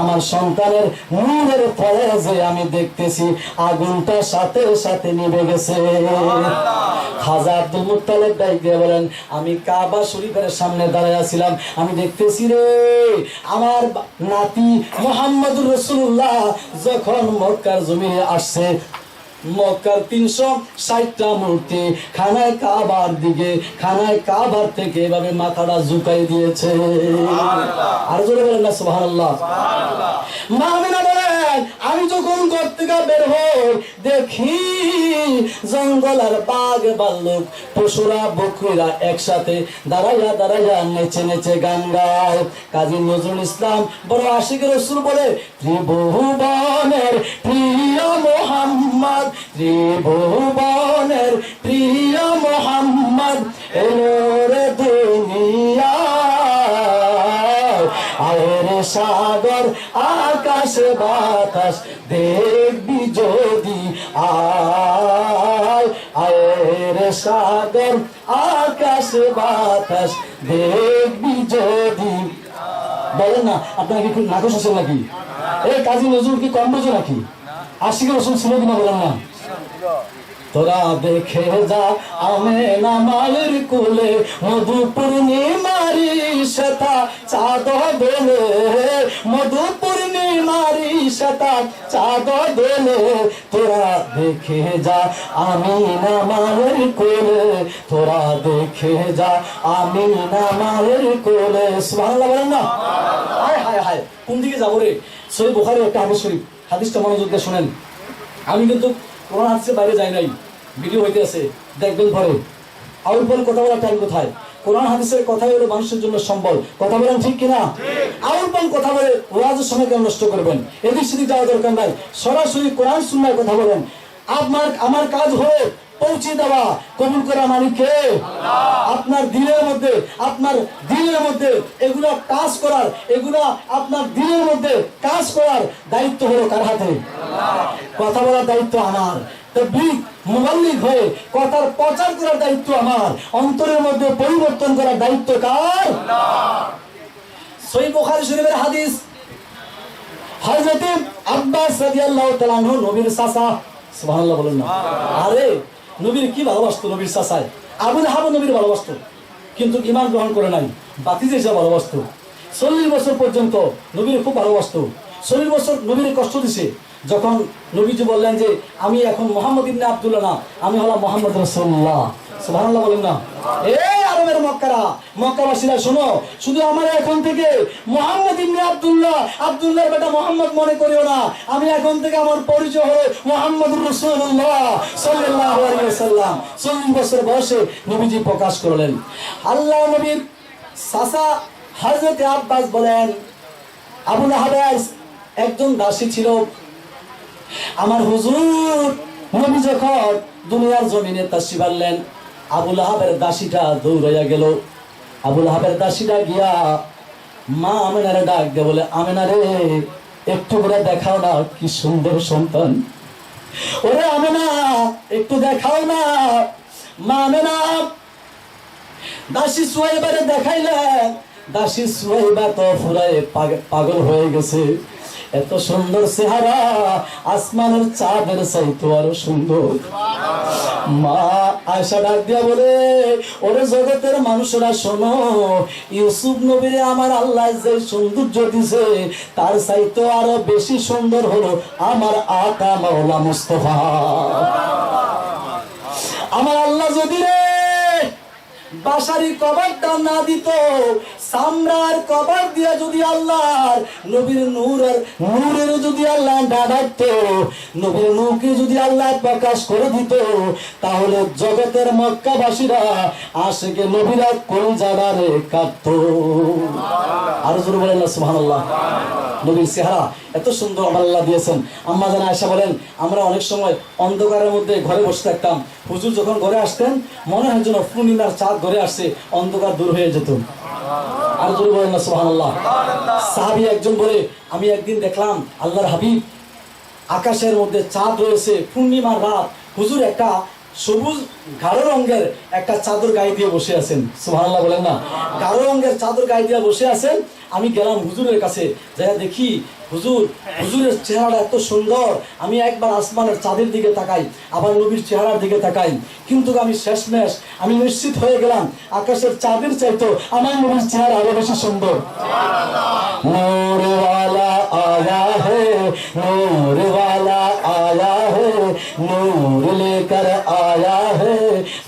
[SPEAKER 1] আমার সন্তানের নূরের পরে যে আমি দেখতেছি আগুনটা সাথে সাথে নিভে গেছে। খাজা আব্দুল মুত্তালিব ডাক দিয়ে বলেন আমি কাবা শরীফের সামনে দাঁড়ায় আছিলাম, আমি দেখতেছি রে আমার নাতি মুহাম্মদুর রাসূলুল্লাহ যখন মক্কার জমিনে আসছে, মক্কার 360টা মূর্তি খানায় কাবার দিকে, খানায় কাবার থেকে এভাবে মাথাটা ঝুঁকাই দিয়েছে। আর জোরে বলেন না সুবহানাল্লাহ। মা আমিনা বলেন আমি যখন ঘর থেকে বের হই দেখি জঙ্গল আর বাঘ ভাল্লুক পশুরা বকরিরা একসাথে দাঁড়াইয়া দাঁড়াইয়া নেচে নেচে গান গায়। কাজী নজরুল ইসলাম বড় আশিক রাসূল বলে ত্রিভুবনের প্রিয় মুহাম্মদ, ত্রিভুবনের প্রিয় মুহাম্মদ এলো রে দুনিয়া, আয়ের সাগর আকাশ বাতাস দেখবি যদি আয়, আয়ের সাগর আকাশ বাতাস দেখবি যদি। বলেন না, আপনার কি নাকশ আছে নাকি? এই কাজী নজরুল কি কম বোঝে নাকি? আশিকের রসুল ছিল কিনা বলেন না? তোরা দেখে যা আমেনা মায়ের কোলে মধু পূর্ণিমারি সেতা চাঁদ দোলে, মধু পূর্ণিমারি সেতা চাঁদ দোলে। তোরা দেখে যা আমিনা মায়ের কোলে, তোরা দেখে যা আমিনা মায়ের কোলে। সুবহানাল্লাহ বলেন না? হায় হায় হায়, কোন দিকে যাবো রে? সহিহ বুখারীর একটা হাদিস শরীফ, হাদিসটা মনোযোগ দিয়ে শুনেন। আমি কিন্তু কোরআন হাদিসের বাইরে যাই নাই, ভিডিও হইতে আছে, দেখবেন পরে। আউল পাউল কথা বলার টাইম কোথায়? কোরআন হাদিসের কথাই হলো মানুষের জন্য সম্বল। কথা বলেন ঠিক কিনা? আউল পাউল কথা বলে ওয়াজের সময় কেন নষ্ট করবেন? এদিক সেদিক যাওয়া দরকার নাই, সরাসরি কোরআন সুন্নাহর কথা বলেন। আমার কাজ হলো পৌঁছে দেওয়া, কবুল করা মালিককে আপনার দিলের মধ্যে, আপনার দিলের মধ্যে এগুলা কাজ করার, এগুলা আপনার দিলের মধ্যে কাজ করার দায়িত্ব হলো কার হাতে? কথা বলার দায়িত্ব আমার, তাবলীগ মুবাল্লিগ হয়ে কথার প্রচার করার দায়িত্ব আমার, অন্তরের মধ্যে পরিবর্তন করার দায়িত্ব কার? সহিহ বুখারী শরীফের হাদিস, হযরত আব্বাস রাদিয়াল্লাহু তাআলা আনহু নবীর চাচা। সুবহানাল্লাহ বলেন না? আরে নবীর কি ভালোবাসতো নবীর চাচায়। আবু লাহাব নবীর ভালোবাসতো, কিন্তু ঈমান গ্রহণ করে নাই, বাতিজে এসে ভালোবাসতো। 40 বছর পর্যন্ত নবীর খুব ভালোবাসতো। 40 বছর নবীর কষ্ট দিছে। যখন নবীজি বললেন যে আমি এখন মুহাম্মদ ইবনে আব্দুল্লাহ না, আমি হলাম মুহাম্মদ রাসূলুল্লাহ। সুবহানাল্লাহ বলেন না? এই আরবের মক্কারা, মক্কাবাসীরা শোনো, শুধু আমার এখন থেকে মুহাম্মদ ইবনে আব্দুল্লাহ, আব্দুল্লাহর বেটা মুহাম্মদ মনে করিও না। আমি এখন থেকে আমার পরিচয় হলো মুহাম্মদুর রাসূলুল্লাহ সাল্লাল্লাহু আলাইহি ওয়াসাল্লাম। 40 বছর বয়সে নবীজি প্রকাশ করলেন। আল্লাহ নবীর চাচা হযরত আব্বাস বলেন, আবু লাহাবের একজন দাসী ছিল। আমার হুজুর নবী যখন দুনিয়ার জমিনে তাশরীফ আনলেন, আবু লাহাবের দাসীটা দৌড়াইয়া গেল। আবু লাহাবের দাসীটা গিয়া মা আমেনারে ডাক দিয়ে বলে, আমেনা রে, একটু করে দেখাও না, কি সুন্দর সন্তান। ওরে আমেনা, একটু দেখাও না। মা আমেনা দাসী সুহাইবারে দেখাইলেন। দাসী সুহাইবা তো পুরাই পাগল হয়ে গেছে। এত সুন্দর চেহারা, আসমানের চাঁদের চাইতো আরো সুন্দর। মা আয়েশা ডাক দিয়া বলে, ওরে জগতের মানুষরা শোনো, ইউসুফ নবীরে আমার আল্লাহ যে সৌন্দর্য দিছে, তার চাইতো আরো বেশি সুন্দর হলো আমার আকা মাওলা মুস্তাফা। আমার আল্লাহ যদি রে বাসারি কবরটা না দিত, সামরার কবর দিয়ে যদি আল্লাহর নবীর নূরের যদি আল্লাহ ডাকতো, নবীর নূরকে যদি আল্লাহ প্রকাশ করে দিত, তাহলে জগতের মক্কাবাসীরা আশিকে নবীরা কোন জায়গায় কাঁদতো। আর জোরে বলেন না সুবহানাল্লাহ। নবীর চেহারা এত সুন্দর আমার আল্লাহ দিয়েছেন। আম্মা জান আয়েশা বলেন, আমরা অনেক সময় অন্ধকারের মধ্যে ঘরে বসে থাকতাম। হুজুর যখন ঘরে আসতেন, মনে হয় যেন পূর্ণিমার চাঁদ ঘরে আসছে, অন্ধকার দূর হয়ে যেত। আর জোরে বলেন না সুবহানাল্লাহ। সাহাবী একজন বলে, আমি একদিন দেখলাম আল্লাহর হাবিব, আকাশের মধ্যে চাঁদ রয়েছে, পূর্ণিমার রাত, হুজুর একটা সবুজ গাঢ় রঙের একটা চাদর গায়ে দিয়ে বসে আছেন। সুবহানাল্লাহ বলেন না? গাঢ় রঙের চাদর গায়ে দিয়ে বসে আছেন। আমি গেলাম হুজুরের কাছে, যাই দেখি হুজুরের চেহারাটা এত সুন্দর। আমি একবার আসমানের চাঁদের দিকে তাকাই, আবার নবীর চেহারার দিকে তাকাই, কিন্তু আমি শেষমেশ আমি নিশ্চিত হয়ে গেলাম আকাশের চাঁদের চাইতো আমার নবীর চেহারা আরো বেশি সুন্দর। নূর ওয়ালা আয়া হে, নূর ওয়ালা আয়া হে, নূর लेकर आया है,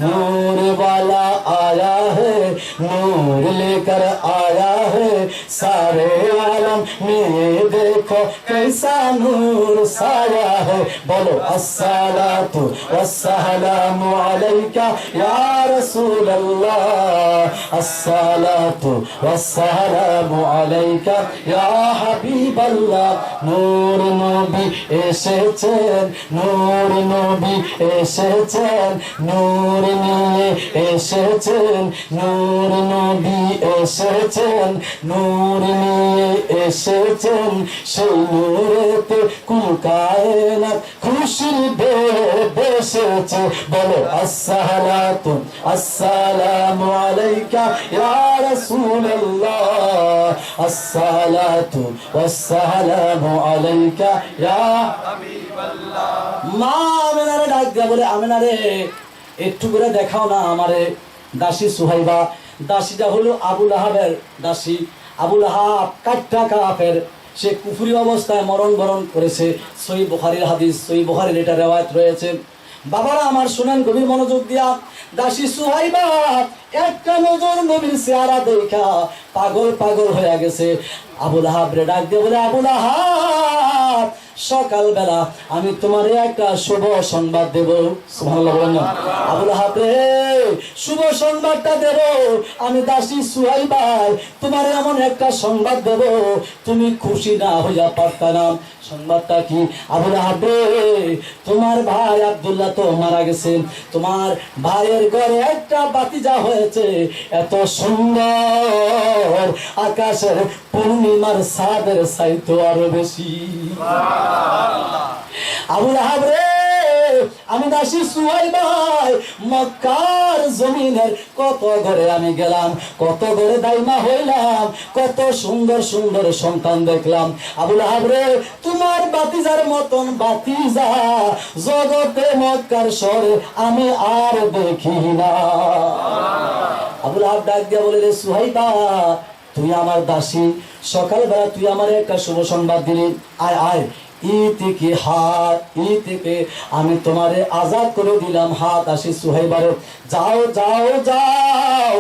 [SPEAKER 1] नूर वाला आया है, नूर लेकर आया है, सारे आलम में देखो कैसा नूर साया है। बोलो अस्सलातु वस्सलामु अलैका या रसूल अल्लाह, अस्सलातु वस्सलामु अलैका या হাবিব আল্লাহ। নূর নবী এসেছেন, নূর নবী এসেছেন, নূর নিয়ে এসেছেন, নূর নবী এসেছেন, নূর নিয়ে এসেছেন, সেই নূরেতে কুল কায়নাত খুশির দেশেছে বলো আসসালাতু আসসালামু আলাইকা ইয়া রাসূলুল্লাহ আসসালাতু ওয়াসসালামু আলাইকা ইয়া
[SPEAKER 2] হাবিবাল্লাহ।
[SPEAKER 1] মা আমেনারে ডাক দিয়া বলে আমেনারে একটু করে দেখাও না আমারে দাসী সুহাইবা। দাসীটা হলো আবু লাহাবের দাসী। আবু লাহাব কাট্টা কাফের, সে কুফরি অবস্থায় মরণ করেছে। সহিহ বুখারীর হাদিস, সহিহ বুখারীর এটা রিওয়ায়াত রয়েছে। বাবারা আমার শুনেন গভীর মনোযোগ দিয়া। দাসী সুহাইবা একটা নজর নবীর চেহারা দেখা পাগল হয়ে গেছে। আবু লাহাব রে ডাক দিয়ে বলে আবু লাহাব সকালবেলা আমি তোমার একটা শুভ সংবাদ দেব। সুবহানাল্লাহ বলেন না। আবু লাহাব রে শুভ সংবাদটা দেব, আমি দাসী সুহাইবা তোমার এমন একটা সংবাদ দেব তুমি খুশি না হইয়া পারতা না। সংবাদটা কি? আবু লাহাব রে তোমার ভাই আব্দুল্লাহ তো মারা গেছে, তোমার ভাইয়ের ঘরে একটা বাতিজা হয়েছে এত সুন্দর আকাশের পূর্ণিমার চাঁদের চাইতে আরো বেশি। আবু লাহাব রে আমি দাসী সুহাইবা মক্কার জমিনের কত ঘরে আমি গেলাম, কত ঘরে দাইমা হইলাম, কত সুন্দর সুন্দর সন্তান দেখলাম। আবু লাহাব রে তোমার বাতিজার মতন বাতিজা জগতে মক্কার শহরে আমি আর দেখি না। আবু লাহাব ডাক দিয়া বলে রে সুহাইবা তুই আমার দাসী, সকালবেলা তুই আমার একটা শুভ সংবাদ দিলি, আয় আয় ই থেকে আমি তোমারে আজাদ করে দিলাম। হাত আসি সুহাইবারে যাও যাও যাও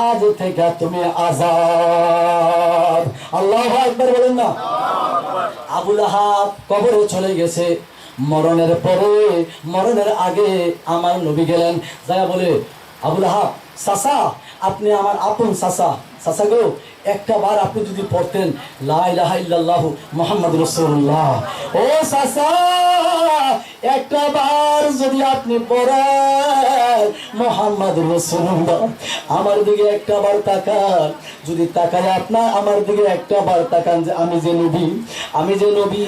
[SPEAKER 1] আজ থেকে তুমি আজাদ। আল্লাহু আকবার বলেন না। আবু লাহাব কবরে চলে গেছে। মরণের পরে মরণের আগে আমার নবী গেলেন, যায়া বলে আবু লাহাব চাচা আপনি আমার আপন চাচা, চাচা গো একটা বার আপনি যদি পড়তেন লা ইলাহা ইল্লাল্লাহু মুহাম্মাদুর রাসূলুল্লাহ, ও চাচা একটা বার যদি আপনি পড়েন মুহাম্মাদুর রাসূলুল্লাহ, আমার দিকে একটা বার তাকান, যদি তাকায় আপনার আমার দিকে একটা বার তাকান যে আমি যে নবী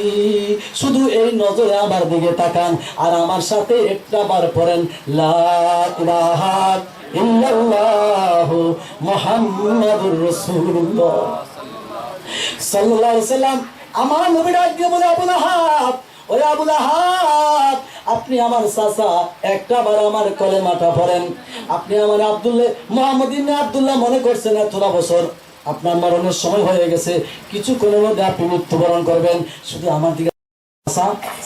[SPEAKER 1] শুধু এই নজরে আমার দিকে তাকান আর আমার সাথে একটা বার পড়েন লা ইলাহা ইল্লাল্লাহু মুহাম্মাদুর রাসূলুল্লাহ সাল্লাল্লাহু আলাইহি সাল্লাম। আমার নবী ডাক দিয়ে বলে আবু লাহাব, ওরে আবু লাহাব আপনি আমার চাচা একটা বার আমার কলেমাটা পড়েন। আপনি আমার আব্দুল্লাহ মুহাম্মদ ইবনে আব্দুল্লাহ মনে করছেন এতটা বছর আপনার মরণের সময় হয়ে গেছে, কিছুক্ষণের মধ্যে আপনি মৃত্যুবরণ করবেন, শুধু আমার দিকে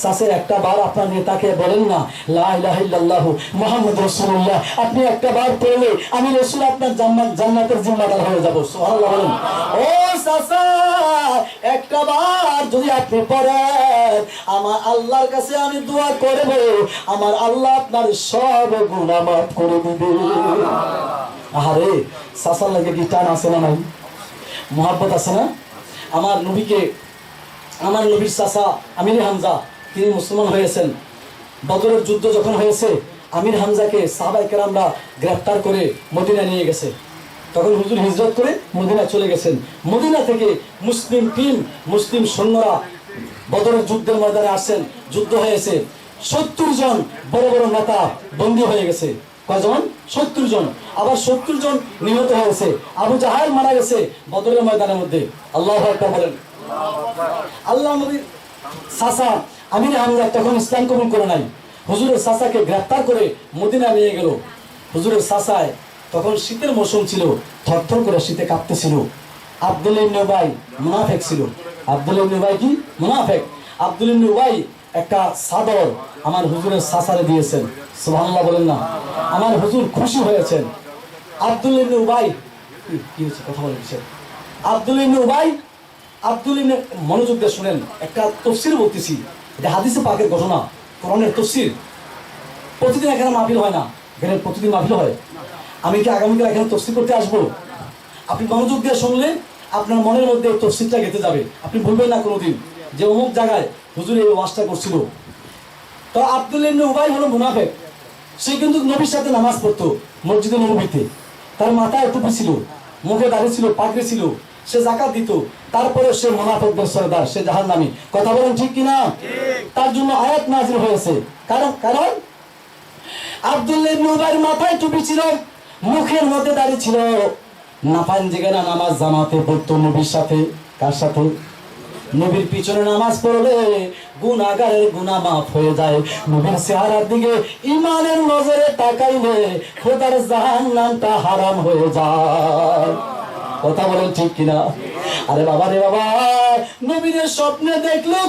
[SPEAKER 1] চাচা একটা বার আপনার নেতাকে বলেন না লা ইলাহা ইল্লাল্লাহু মুহাম্মাদুর রাসূলুল্লাহ, আপনি একটা বার পড়লে আমি রাসূল আপনার জান্নাতের জিম্মাদার হয়ে যাব। সুবহানাল্লাহ বলেন। ও চাচা একটা বার যদি আপনি পড়েন আমার আল্লাহর কাছে আমি দোয়া করব, আমার আল্লাহ আপনার সব গুনাহ মাফ করে দিবে। আরে চাচার লাগে কি টান আছে না নাই, মহব্বত আছে না? আমার নবীর চাচা আমির হামজা তিনি মুসলমান হয়েছেন। বদরের যুদ্ধ যখন হয়েছে আমির হামজাকে সাহাবায়ে কেরামরা গ্রেফতার করে মদিনা নিয়ে গেছে। তখন হুজুর হিজরত করে মদিনা চলে গেছেন। মদিনা থেকে মুসলিম সৈন্যরা বদরের যুদ্ধের ময়দানে আসেন, যুদ্ধ হয়েছে। 70 জন বড় বড় নেতা বন্দী হয়ে গেছে। কয়জন? 70 জন। আবার 70 জন নিহত হয়েছে। আবু জাহাল মারা গেছে বদরের ময়দানের মধ্যে। আল্লাহু আকবার বলেন। আল্লাহ নবীর চাচা আমির হামজা তখন ইসলাম কবুল করে নাই। হুজুরের চাচাকে গ্রেফতার করে মদিনা নিয়ে গেল। হুজুরের চাচায় তখন শীতের মৌসুম ছিল, থরথর করে শীতে কাঁপতেছিল। আব্দুল্লাহ ইবনে উবাই মুনাফিক ছিল। আব্দুল্লাহ ইবনে উবাই কি? মুনাফিক। আব্দুল্লাহ ইবনে উবাই একটা চাদর আমার হুজুরের চাচারে দিয়েছেন। সুবহানাল্লাহ বলেন না। আমার হুজুর খুশি হয়েছেন। আব্দুল্লাহ ইবনে উবাই কি হচ্ছে কথা বলছে? আব্দুল্লাহ ইবনে উবাই মনোযোগ দিয়ে শুনেন, একটা তাফসীর বলতেছি, এটা হাদিসে পাকের ঘটনা, কোরআনের তাফসীর। প্রতিদিন এখানে মাহফিল হয় না, এখানে প্রতিদিন মাহফিল হয়। আমি কি আগামীকাল এখানে তাফসীর করতে আসবো? আপনি মনোযোগ দিয়ে শুনলে আপনার মনের মধ্যে তাফসীরটা গেঁথে যাবে। আপনি ভুলবেন না কোনোদিন যে অমুক জায়গায় হুজুর এই ওয়াজটা করছিল। তো আব্দুল্লাহ ইবনে উবাই হলো মুনাফিক। সে কিন্তু নবীর সাথে নামাজ পড়তো মসজিদে নববীতে। তার মাথায় টুপি ছিল, মুখে দাড়ি ছিল, পাগড়ি ছিল, সে যাকাত দিত, তারপরে সে মুনাফিকদের সরদার, সে জাহান্নামী। কথা বলেন ঠিক কিনা? তার জন্য আয়াত নাযিল হয়েছে। কারণ আব্দুল্লাহ ইবনে উবাইর মাথায় টুপি ছিল, মুখের মধ্যে দাড়ি ছিল, নাফান জিগানা নামাজ জামাতে পড়তো নবীর সাথে। কার সাথে? নবীর পিছনে নামাজ পড়লে গুনাহগারের গুনাহ মাফ হয়ে যায়। নবীর চেহারার দিকে ঈমানের নজরে তাকাইলে খোদার জাহান্নামটা হারাম হয়ে যায়। কথা বলেন ঠিক কিনা? আরে বাবা রে বাবা, নবীর স্বপ্নে দেখলো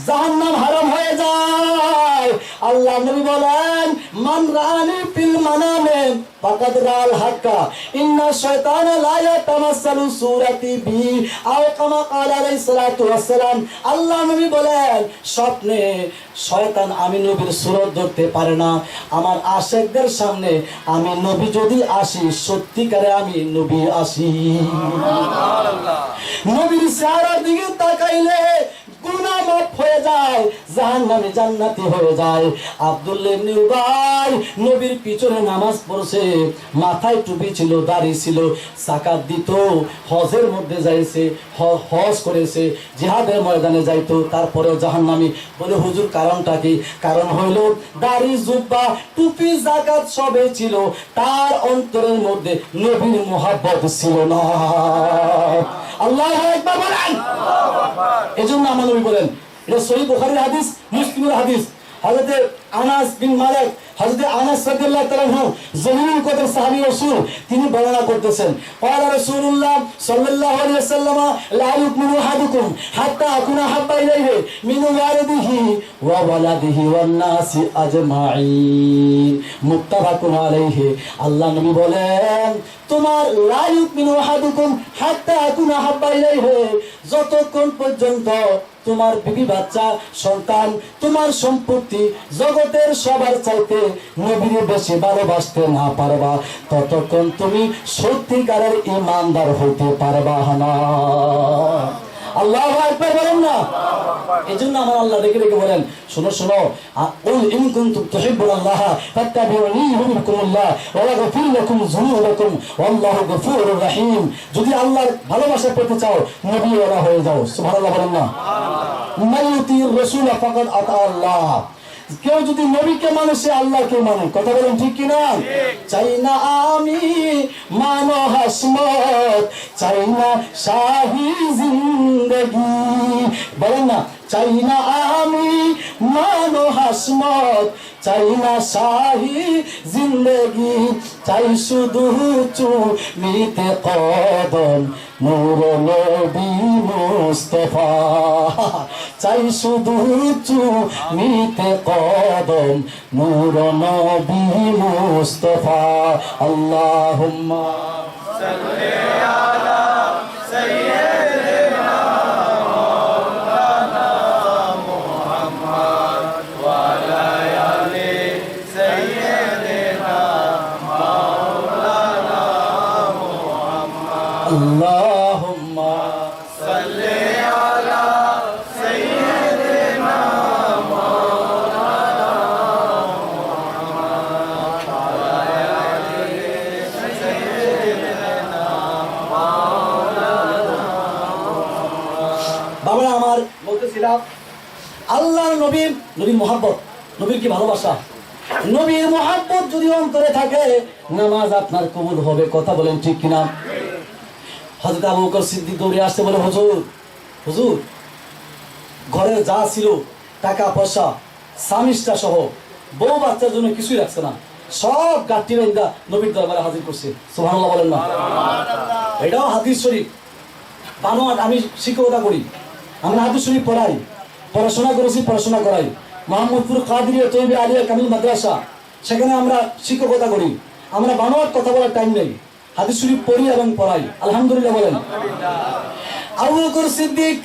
[SPEAKER 1] জাহান্নাম হারাম হয়ে যায়। আল্লাহ নবী বলেন, মান রানি ফিল মানামে ফাকাদ রাল হাক্কা ইন্না শাইতানা লা ইয়াতামাসসালু সূরাতি বি আও কামা ক্বালা আলাইহিস সালাতু ওয়াস সালাম। আল্লাহ নবী বলেন, স্বপ্নে শয়তান আমি নবীর সূরত ধরতে পারে না। আমার আশিকদের সামনে আমি নবী যদি আসি, সত্যিকারে আমি নবী আসি। সুবহানাল্লাহ। নবীর চেহারার দিকে তাকাইলে গুনাহ মাফ হয়ে যায়, জাহান্নামে জান্নাতি হয়ে যায়। আব্দুল্লাহ ইবনে উবাই নবীর পিছনে নামাজ পড়ছে, মাথায় টুপি ছিল, দাড়ি ছিল, যাকাত দিত, হজের মধ্যে যাইছে, হজ করেছে, জিহাদের ময়দানে যাইতো, তারপরেও জাহান্নামী। বলে হুজুর কারণটা কি? কারণ হইল দাড়ি, জুব্বা, টুপি, যাকাত সবে ছিল, তার অন্তরের মধ্যে নবীর মুহাব্বত ছিল না। আল্লাহু আকবার বলেন। এজন্য আমার নবী বলেন, এটা সহিহ বুখারীর হাদিস, মুসলিমের হাদিস। হযরতে আনাস বিন মালিক, হযরতে আনাস রাদিয়াল্লাহু তাআলা আনহু জলিলুল কদর সাহাবী রাসূল, তিনি বর্ণনা করতেছেন, ক্বালা রাসূলুল্লাহ সাল্লাল্লাহু আলাইহি ওয়াসাল্লাম লা ইউমিনু আহাদুকুম হাত্তা আকুনা হাব্বা ইলাইহি মিন ওয়ালিদিহি ওয়া ওয়ালাদিহি ওয়ান নাসি আজমাইন, মুত্তাফাকুন আলাইহি। আল্লাহ নবী বলেন, তোমার লা ইউমিনু আহাদুকুম হাত্তা আকুনা হাব্বা ইলাইহি, যতক্ষণ পর্যন্ত তোমার বিবি, বাচ্চা, সন্তান, তোমার সম্পত্তি জগতের সবার চাইতে নবীর বেশি ভালোবাসতে না পারবা, ততক্ষণ তুমি সত্যিকারের ঈমানদার হতে পারবা না। আল্লাহু আকবার বলেন না? এজন্য আমার আল্লাহ রেখে রেখে বলেন, শোনো শোনো, কুল ইন কুনতুম তুহিব্বুনাল্লাহ ফাত্তাবিউনি ইউহিব্বুকুমুল্লাহ ওয়া ইয়াগফির লাকুম যুনুবাকুম ওয়াল্লাহু গফুরুর রহিম। যদি আল্লাহর ভালোবাসা পেতে চাও, নবী ওয়ালা হয়ে যাও। সুবহানাল্লাহ বলেন না? মাইয়ুতির রাসূল ফাকাদ আতা আল্লাহ। কেউ যদি নবীকে মানে, সে আল্লাহকে মানে। কথা বলেন ঠিক কিনা? চাই না আমি মানো হাসমত, চাই না শাহী জিন্দেগি। বলেন না? চাই না আমি মানো হাসমত, চাই না শাহী জিন্দেগি, চাই শুধু চুমিতে কদম নূর নবী মুস্তাফা, চাই শুধু চুমিতে কদম নূর নবী মুস্তাফা। আল্লাহুম্মা সাল্লি আলা সাইয়্যিদিনা মাওলানা মুহাম্মদ ওয়া আলা আলি সাইয়্যিদিনা মাওলানা মুহাম্মদ। আল্লাহুম্মা সাল্লি আলা সাইয়্যিদিনা মাওলানা মুহাম্মদ ওয়া আলা আলি সাইয়্যিদিনা মাওলানা মুহাম্মদ। বাবা আমার বলতেছিলাম, আল্লাহর নবীর মুহাব্বত, নবীর কি ভালোবাসা, নবীর মুহাব্বত যদি অন্তরে থাকে, নামাজ আপনার কবুল হবে। কথা বলেন ঠিক কিনা? হযরত আবু বকর সিদ্দিক দৌড়ে আসতে বলে, হুজুর হুজুর, ঘরে যা ছিল, টাকা পয়সা, স্বামীটা সহ বউ বাচ্চার জন্য কিছুই রাখছে না, সব গাঠি বেঁধা নবীর দরবারে হাজির করছে। সুবহানাল্লাহ বলেন না? এটাও হাদিস শরীফ। বানোয়াট, আমি শিক্ষকতা করি, আমরা হাদিস শরীফ পড়াই, পড়াশোনা করেছি, পড়াশোনা করাই। মোহাম্মদপুর কাদিরিয়া তৈয়বা আলিয়া কামিল মাদ্রাসা, সেখানে আমরা শিক্ষকতা করি। আমরা বানোয়াট কথা বলার টাইম নেই, হাদিস শরীফ পড়ি এবং পড়াই। আলহামদুলিল্লাহ বলেন। আবু বকর সিদ্দিক,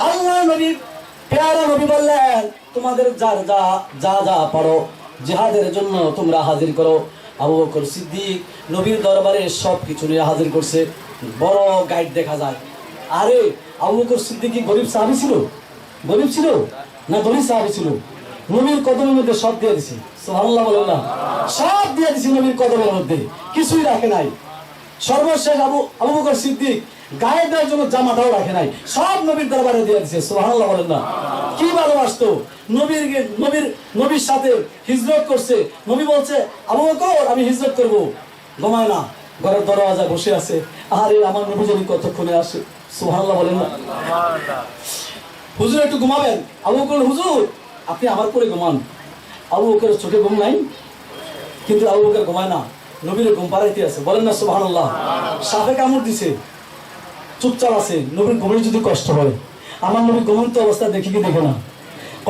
[SPEAKER 1] আল্লাহ নবী, প্যারা নবী বললেন, তোমাদের যার যা যা যা পারো জিহাদের জন্য তোমরা হাজির করো। আবু বকর সিদ্দিক নবীর দরবারে সব কিছু নিয়ে হাজির করছে। বড় গাইড দেখা যায়। আরে আবু বকর সিদ্দিক কি গরিব সাহাবী ছিল? গরিব ছিল না ধনী সাহাবী ছিল? নবীর কদমের মধ্যে সব দিয়ে দিছি। সুবহানাল্লাহ বলেন না? সব দিয়ে দিছি নবীর কদমের মধ্যে, কিছুই রাখে নাই। সর্বশেষ আবু বকর সিদ্দিক গায়ে দেওয়ার জন্য জামাটাও রাখে নাই, সব নবীর দরবারে দিয়ে দিচ্ছে। সুবহানাল্লাহ বলেন না? কি ভালোবাসতো, নবীর সাথে হিজরত করছে। নবী বলছে আবু বকর আমি হিজরত করব, ঘুমায় না, ঘরের দরওয়াজায় বসে আছে, আরে আমার নবী জানি কতক্ষণে আসে। সুবহানাল্লাহ বলেন না? হুজুর একটু ঘুমাবেন। আবু বকর হুজুর আপনি আমার পরে ঘুমান। আবু বকরের চোখে ঘুম নাই, কিন্তু আবু বকর ঘুমায় না, নবীর ঘুম পাড়াইতে আছে। বলেন না সুবহানাল্লাহ? সাপে কামড় দিছে, চুপচাপ আছে। নবীর ঘুমের যদি কষ্ট হয়, আমার নবী ঘুমন্ত অবস্থা দেখি কি দেখে না?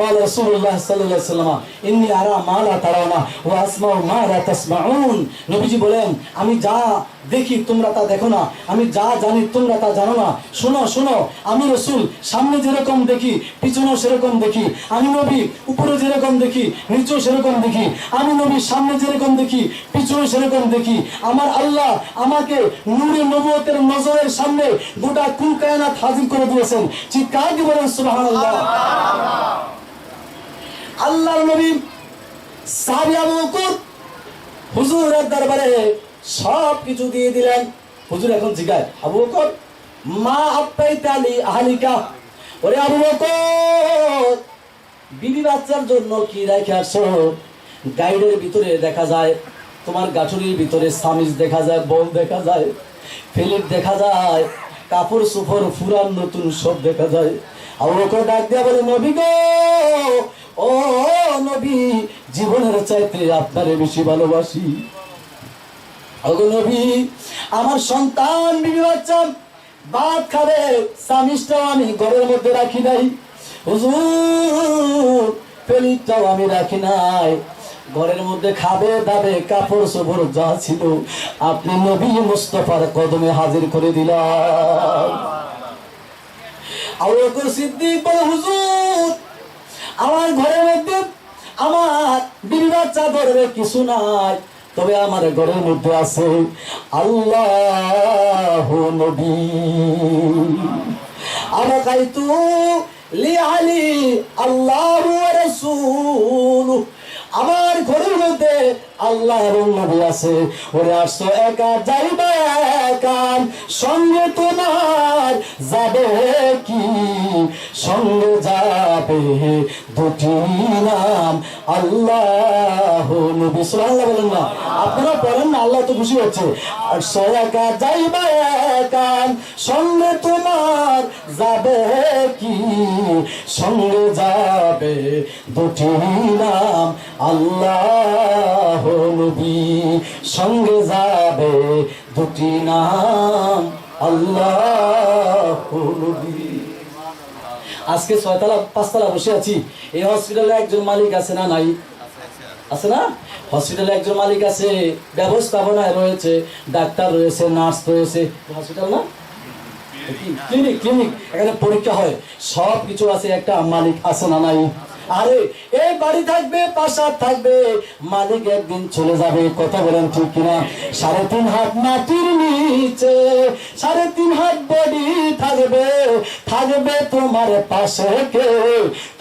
[SPEAKER 1] قال رسول الله صلى الله عليه وسلم إني أرى ما لا ترون وأسمع ما لا تسمعون। নবীজি বলেন আমি যা দেখি তোমরা তা দেখো না, আমি যা জানি তোমরা তা জানো না। শোনো শোনো, আমি রাসূল সামনে যেরকম দেখি পিছনেও সেরকম দেখি। আমি নবী উপরে যেরকম দেখি নিচেও সেরকম দেখি। আমি নবী সামনে যেরকম দেখি পিছনেও সেরকম দেখি। আমার আল্লাহ আমাকে নূরে নবুয়তের নজরের সামনে গোটা কুল কায়নাত হাজির করে দিয়েছেন। চিৎকার দিয়ে বলেন সুবহানাল্লাহ। আল্লাহর নবী সাহাবী আবু বকর হুজুরের দরবারে সব কিছু দিয়ে দিলেন। হুজুর এখন জিজ্ঞাসা, আবু বকর মা আপ্পাইতা লি আহলিকা, ওরে আবু বকর বিবি বাচ্চার জন্য কি রেখে আসছো? গাইডের ভিতরে দেখা যায়, তোমার গাঠুরির ভিতরে সামিজ দেখা যায়, বল দেখা যায়, ফেলিট দেখা যায়, কাপড় সুফর ফুরান নতুন সব দেখা যায়। আবু বকর ডাক দিয়া বলে নবী গো, ও নবী জীবনের চাইতে আপনারে বেশি ভালোবাসি। ওগো নবী আমার সন্তান বিবি বাচ্চা ভাত খাবে, সামিজটাও আমি ঘরের মধ্যে রাখি নাই, হুজুর পেলিটাও আমি রাখি নাই, ঘরের মধ্যে খাবে দাবে কাপড় চোপড় যা ছিল আপনি নবী মুস্তাফার কদমে হাজির করে দিলাম। আবু বকর সিদ্দিক বলে হুজুর আমার ঘরের মধ্যে আমার বিবি বাচ্চা ধরবে কিছু নাই, তবে আমার ঘরের মধ্যে আছে আল্লাহ নবী। আবাকাইতু লি আলী আল্লাহু ওয়া রাসূলু, আমার ঘরের মধ্যে আল্লাহর নবী আছে। ওরে আসছো একা যাইবে কান, সঙ্গে তোমার যাবে কি? সঙ্গে যাবে দুটি নাম আল্লাহ নবী। সুবহানাল্লাহ বলেন না? আপনারা পড়েন না, আল্লাহ তো খুশি হচ্ছে। আসছো একা যাইবে কান, সঙ্গে তোমার যাবে কি? সঙ্গে যাবে দুটি নাম আল্লাহ নবী, সঙ্গে যাবে দুটি নাম আল্লাহ নবী। আজকে 6তলা 5তলা বসে আছি, এই হসপিটালে একজন মালিক আছে না নাই? আছে না? হসপিটালে একজন মালিক আছে, ব্যবস্থাপনায় রয়েছে, ডাক্তার রয়েছে, নার্স রয়েছে। হসপিটাল না ক্লিনিক, এখানে পরীক্ষা হয়, সব কিছু আছে, একটা মালিক আছে না নাই? আরে এই বাড়ি থাকবে, প্রাসাদ থাকবে, মালিক একদিন চলে যাবে। কথা বলেন ঠিক কিনা? 3.5 হাত মাটির নিচে 3.5 হাত বডি থাকবে, থাকবে তোমার পাশে কে?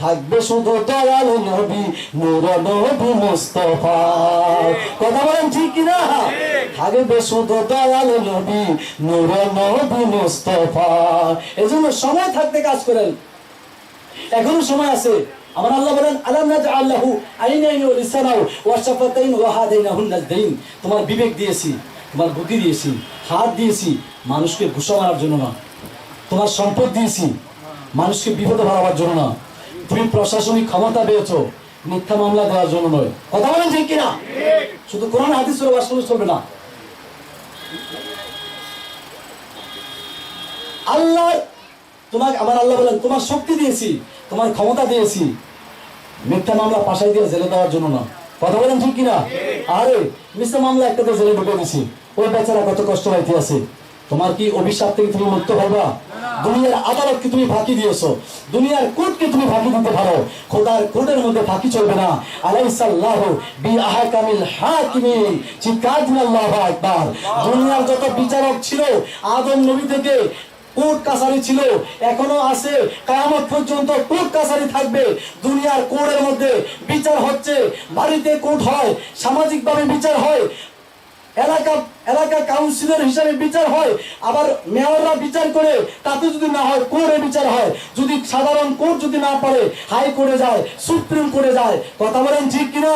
[SPEAKER 1] থাকবে শুধু দয়াল নবী নূর নবী মুস্তাফা। কথা বলেন ঠিক কিনা? থাকবে শুধু দয়াল নবী নূর নবী মুস্তাফা। এজন্য সময় থাকতে কাজ করেন, এখনো সময় আছে। আমার আল্লাহ বলেন আলাম নাজআল লাহু আইনাইনি ওয়া লিসানাহু ওয়া শাফাতাইন ওয়া হাদাইনাহুন নাজদাইন। তোমার বিবেক দিয়েছি, তোমার বুদ্ধি দিয়েছি, হাত দিয়েছি মানুষকে ঘুষা মারার জন্য না। তোমার সম্পদ দিয়েছি মানুষকে বিপদে ফেলাবার জন্য না। তুমি প্রশাসনিক ক্ষমতা পেয়েছো মিথ্যা মামলা দেওয়ার জন্য নয়। কথা বলেন ঠিক কিনা? শুধু কোরআন হাদিস পড়ে বাস করলে চলবে না। আল্লাহ তোমাকে, আমার আল্লাহ বলেন তোমার শক্তি দিয়েছি, তোমার ক্ষমতা দিয়েছি মিথ্যা মামলা পাশাই দিয়ে জেলে দেওয়ার জন্য না। কথা বলেন ঠিক কিনা? আরে মিথ্যা মামলা একটাতে জেলে ঢুকে দিছি, ওই বেচারা কত কষ্ট পাইতে আছে। তোমার কি অভিশাপ থেকে তুমি মুক্ত পারবা? দুনিয়ার আদালতকে তুমি ফাঁকি দিয়েছো, দুনিয়ার কোর্টকে তুমি ফাঁকি দিতে পারো, খোদার কোর্টের মধ্যে ফাঁকি চলবে না। আলাইসাল্লাহু বিআহকামিল হাকিমিন। চিৎকার দিন আল্লাহু আকবার। দুনিয়ার যত বিচারক ছিল আদম নবী থেকে কোর্ট কাছারি ছিল, এখনো আছে, কিয়ামত পর্যন্ত কোর্ট কাছারি থাকবে। দুনিয়ার কোর্টের মধ্যে বিচার হচ্ছে, বাড়িতে কোর্ট হয়, সামাজিক ভাবে বিচার হয়, এলাকা এলাকা কাউন্সিলর হিসাবে বিচার হয়, আবার মেয়ররা বিচার করে, তাতে যদি না হয় কোর্টে বিচার হয়, যদি সাধারণ কোর্ট যদি না পারে হাইকোর্টে যায়, সুপ্রিম কোর্টে যায়। কথা বলেন ঠিক কিনা?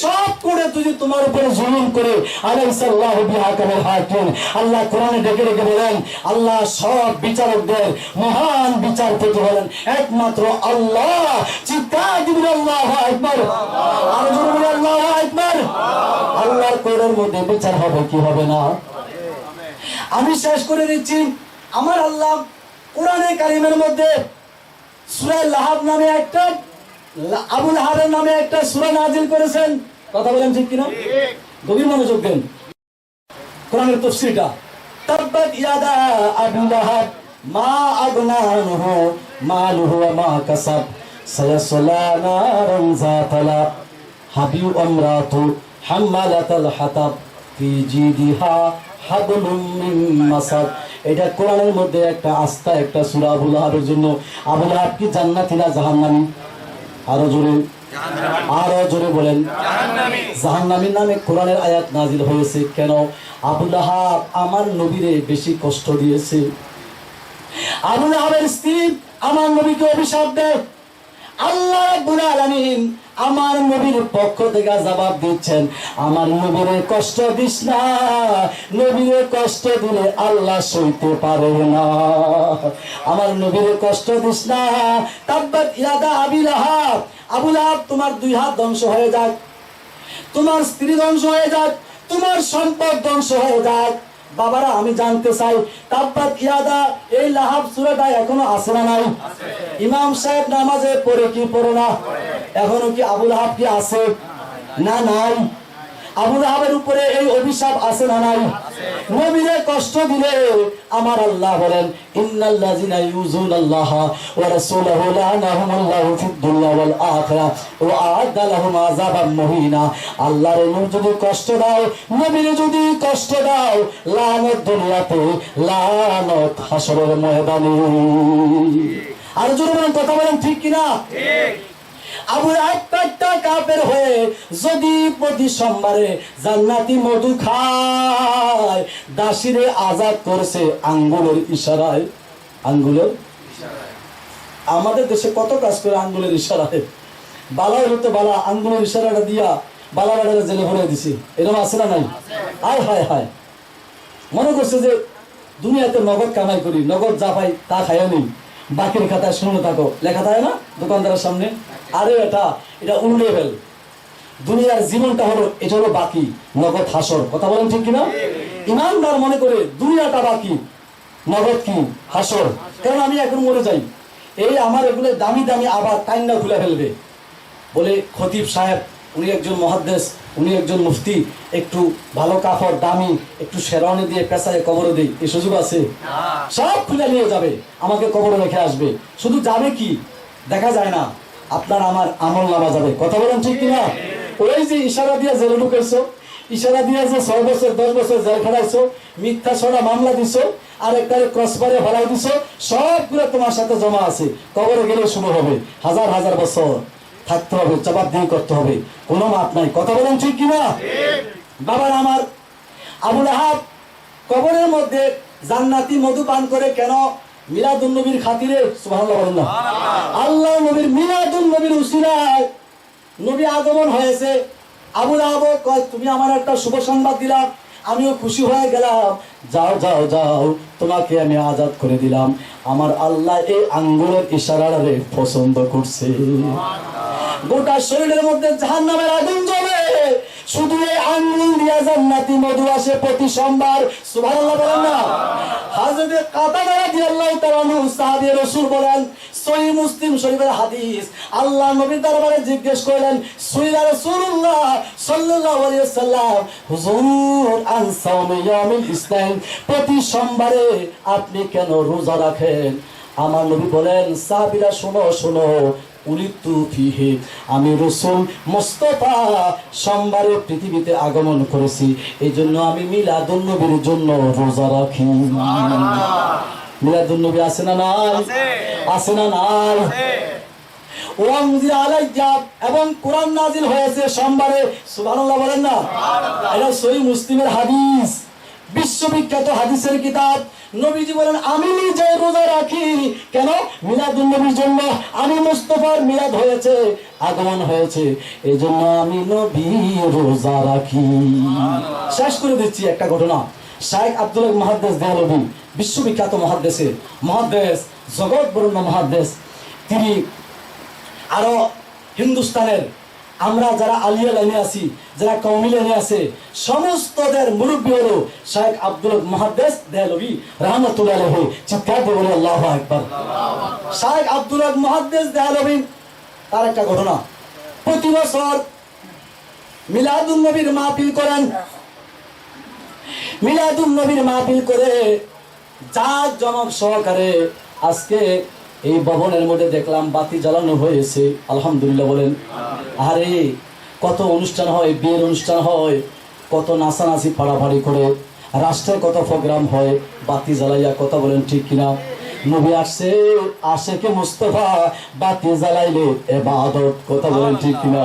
[SPEAKER 1] সব কোর্টে যদি তোমার উপরে জুলুম করে, আলাইসাল্লাহু বিহাকামিল হাকিম, আল্লাহ কোরআনে ডেকে ডেকে বলেন, আল্লাহ সব বিচারকদের মহান বিচারপতি হলেন একমাত্র আল্লাহ। চিৎকার দিবেন আল্লাহু আকবার, আর জোরে বলেন আল্লাহু আকবার। আল্লাহর কোরআনের মধ্যে বিচার হবে কি হবে না? আমি শেষ করে দিচ্ছি। আমার আল্লাহ কোরআনে কারিমের মধ্যে সূরা লাহাব নামে একটা, আবু লাহাবের নামে একটা সূরা নাজিল করেছেন। কথা বলেন ঠিক কিনা? গভীর মনোযোগ দেন কোরআনের তাফসীরটা। তাব্বাত ইয়াদা আবি লাহাব মা আগনা আনহু মালুহু ওয়া মা কাসাব সায়াসলা নারান যাতা লাহাব হাবিউ আমরাতু হাম্মালাতাল হাতাব ফি জিদিহা হাবলুম মিন মাসাদ। এটা কোরআনের মধ্যে একটা আস্থা, একটা সূরা আবু লাহাবের জন্য। আবু লাহাব কি জান্নাতি না জাহান্নামী? আরো জোরে বলেন। জাহান্নামী নামে কোরআনের আয়াত নাজিল হয়েছে কেন? আবু লাহাব আমার নবীরে বেশি কষ্ট দিয়েছে। আবু লাহাবের স্ত্রী আমার নবীকে অভিশাপ দেয়। আল্লাহ রাব্বুল আলামিন আমার নবীর পক্ষ থেকে জবাব দিচ্ছেন, আমার নবীরে কষ্ট দিস না, নবীরে কষ্ট দিলে আল্লাহ সইতে পারে না। আমার নবীরে কষ্ট দিস না। তাব্বাত ইয়াদা আবি লাহাব, আবু লাহাব তোমার দুই হাত ধ্বংস হয়ে যাক, তোমার স্ত্রী ধ্বংস হয়ে যাক, তোমার সম্পদ ধ্বংস হয়ে যাক। বাবারা আমি জানতে চাই, তাব্বাত ইয়াদা এই লাহাব সূরাটা এখনো আছে না নাই? ইমাম সাহেব নামাজে পড়ে কি পড়ে না? এখনো কি আবু লাহাব কি আছে না নাই? আবু লাহাবের উপরে এই অভিশাপ আছে না নাই? নবীরে কষ্ট দিলে আমার আল্লাহ বলেন, ইন্নাল্লাযিনা ইউযুনাল্লাহা ওয়া রাসূলাহু লানাহুমুল্লাহু ফিদ দুনিয়া ওয়াল আখিরাহ ওয়া আ'আদ্দা লাহুম আযাবাম মুহিনা। আল্লাহর নূর যদি কষ্ট দাও, নবীরে যদি কষ্ট দাও, লানত দুনিয়াতে, লানত হাসরের ময়দানে। আর জোরে বলেন, কথা বলেন ঠিক কিনা? ঠিক। আবু একটা কাফের হয়ে যদি প্রতি সোমবারে জান্নাতি মধু খায়, দাসীরে আজাদ করছে আঙ্গুলের ইশারায়। আঙ্গুলের আমাদের দেশে কত কাজ করে আঙ্গুলের ইশারায়। বালাই হতে বালা আঙ্গুলের ইশারাটা দিয়া বালা বাড়ারে জেলে ভরে দিছি, এরকম আছে না নাই? আয় হায় হায়, মনে করছে যে দুনিয়াতে নগদ কামাই করি, নগদ যা পাই তা খাইয়া নেই, বাকির খাতায় শূন্য থাকো লেখা থাকে না দোকানদারের সামনে। আরে এটা উল্টে ফেল। দুনিয়ার জীবনটা হলো, এটা হলো বাকি, নগদ হাসর। কথা বলেন ঠিক কিনা? ইমানদার মনে করে দুনিয়াটা বাকি, নগদ কি হাসর। কারণ আমি এখন মরে যাই, এই আমার এগুলো দামি দামি আবার কান্না খুলে ফেলবে বলে খতিব সাহেব, উনি একজন মুহাদ্দিস, উনি একজন মুফতি, একটু ভালো কাপড় দামি একটু শেরওয়ানি দিয়ে পেশায় কবরে দেই, এই সুযোগ আছে? সব খুলে নিয়ে যাবে, আমাকে কবরে রেখে আসবে। শুধু যাবে কি দেখা যায় না, আপনার আমার আমল নামা যাবে। কথা বলেন ঠিক কিনা? ওই যে ইশারা দিয়ে জেলে ঢুকেছো, ইশারা দিয়ে যে 6 বছর 10 বছর জেল খাটাইছো, মিথ্যা ছড়া মামলা দিছো, আর একটা ক্রসবারে ফেলাই দিছো, সবগুলো তোমার সাথে জমা আছে। কবরে গেলে শুরু হবে, হাজার হাজার বছর থাকতে হবে, জবাবদিহি করতে হবে, কোনো মাপ নাই। কথা বলেন ঠিক কিনা? বাবার আমার আবু লাহাব কবরের মধ্যে জান্নাতি মধু পান করে কেন? মিলাদুন নবীর খাতিরে। সুবহানাল্লাহ বলেন না? আল্লাহ নবীর মিলাদুন নবীর উসিলায় নবী আগমন হয়েছে। আবু লাহাব কয়, তুমি আমার একটা শুভ সংবাদ দিলা, আমিও খুশি হয়ে গেলাম, যাও যাও যাও, তোমাকে আমি আজাদ করে দিলাম। আমার আল্লাহ এই আঙ্গুলের ইশারারে পছন্দ করছে। গোটা শরীরের মধ্যে জাহান্নামের আগুন জ্বলে, শুধু এই আঙ্গুল দিয়া জান্নাতি মধু আসে প্রতি সোমবার। সুবহানাল্লাহ বলেন না? হযরতে কাতাদা রাদিয়াল্লাহু তাআলা আনহু সাহাবী রাসূল বলেন, সহিহ মুসলিম শরীফের হাদিস, আল্লাহ নবীর দরবারে জিজ্ঞেস করলেন, সুইলা রাসূলুল্লাহ সাল্লাল্লাহু আলাইহি ওয়াসাল্লাম, হুজুর আন সাওমি ইয়াউমিল ইসনাইন, প্রতি সোমবারে আপনি কেন রোজা রাখেন? আমার নবী বলেন, সাহাবীরা শোনো শোনো, উলিতু ফিহি, আমি রাসূল মুস্তাফা সোমবারে পৃথিবীতে আগমন করেছি, এই জন্য আমি মিলাদুন নবীর জন্য রোজা রাখি। মিলাদুন নবী আছে না নাই? আছে না নাই? ওয়া মুজিরা আলাইয়া, এবং কোরআন নাজিল হয়েছে সোমবারে। সুবহানাল্লাহ বলেন না? এটা সহিহ মুসলিমের হাদিস, বিশ্ববিখ্যাত হাদিসের কিতাব। নবীজি বলেন আমি নিজে রোজা রাখি। কেন? মিলাদুন নবীর জন্য। আমি মুস্তাফার মিলাদ হয়েছে, আগমন হয়েছে, এই জন্য আমি নবী রোজা রাখি। শেষ করে দিচ্ছি একটা ঘটনা। শাইখ আব্দুল হক মুহাদ্দিস দেহলভী, বিশ্ববিখ্যাত মুহাদ্দিস, জগৎ বরেণ্য মুহাদ্দিস। তিনি আরো হিন্দুস্তানের আমরা যারা আলিয়া লাইনে আছি, যারা কওমি লাইনে আছে, সমস্তদের মুরব্বী হলো শাইখ আব্দুল হক মুহাদ্দিস দেহলভী রাহমাতুল্লাহ আলাইহি। চিৎকার করে বলি আল্লাহু আকবার। শাইখ আব্দুল হক মুহাদ্দিস দেহলভী তার একটা ঘটনা, প্রতি বছর মিলাদুন নবীর মাহফিল করেন। মিলাদুন নবীর মাহফিল করে জাঁকজমক সহকারে আজকে এই ভবনের মধ্যে দেখলাম বাতি জ্বালানো হয়েছে। আলহামদুলিল্লাহ বলেন। আরে কত অনুষ্ঠান হয়, বিয়ের অনুষ্ঠান হয়, কত নাচানাচি ফাড়াফাড়ি করে, রাষ্ট্রের কত প্রোগ্রাম হয়, বাতি জ্বালাইয়া, কথা বলেন ঠিক কিনা? নবী আসছে, আশেকে মুস্তাফা বাতি জ্বালাইলে ইবাদত, কথা বলেন ঠিক কিনা?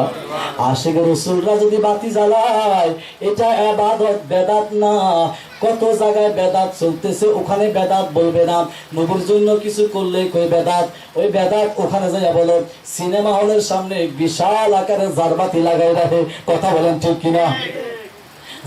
[SPEAKER 1] আশেকে রাসূলরা যদি বাতি জ্বালায় এটা ইবাদত, বেদাত না। কত জায়গায় বেদাত চলতেছে, ওখানে বেদাত বলবে না। নবীর জন্য কিছু করলে কই বেদাত, ওই বেদাত ওখানে যাইয়া বলো। সিনেমা হলের সামনে বিশাল আকারে জারবাতি লাগাই রাখে, কথা বলেন ঠিক কিনা?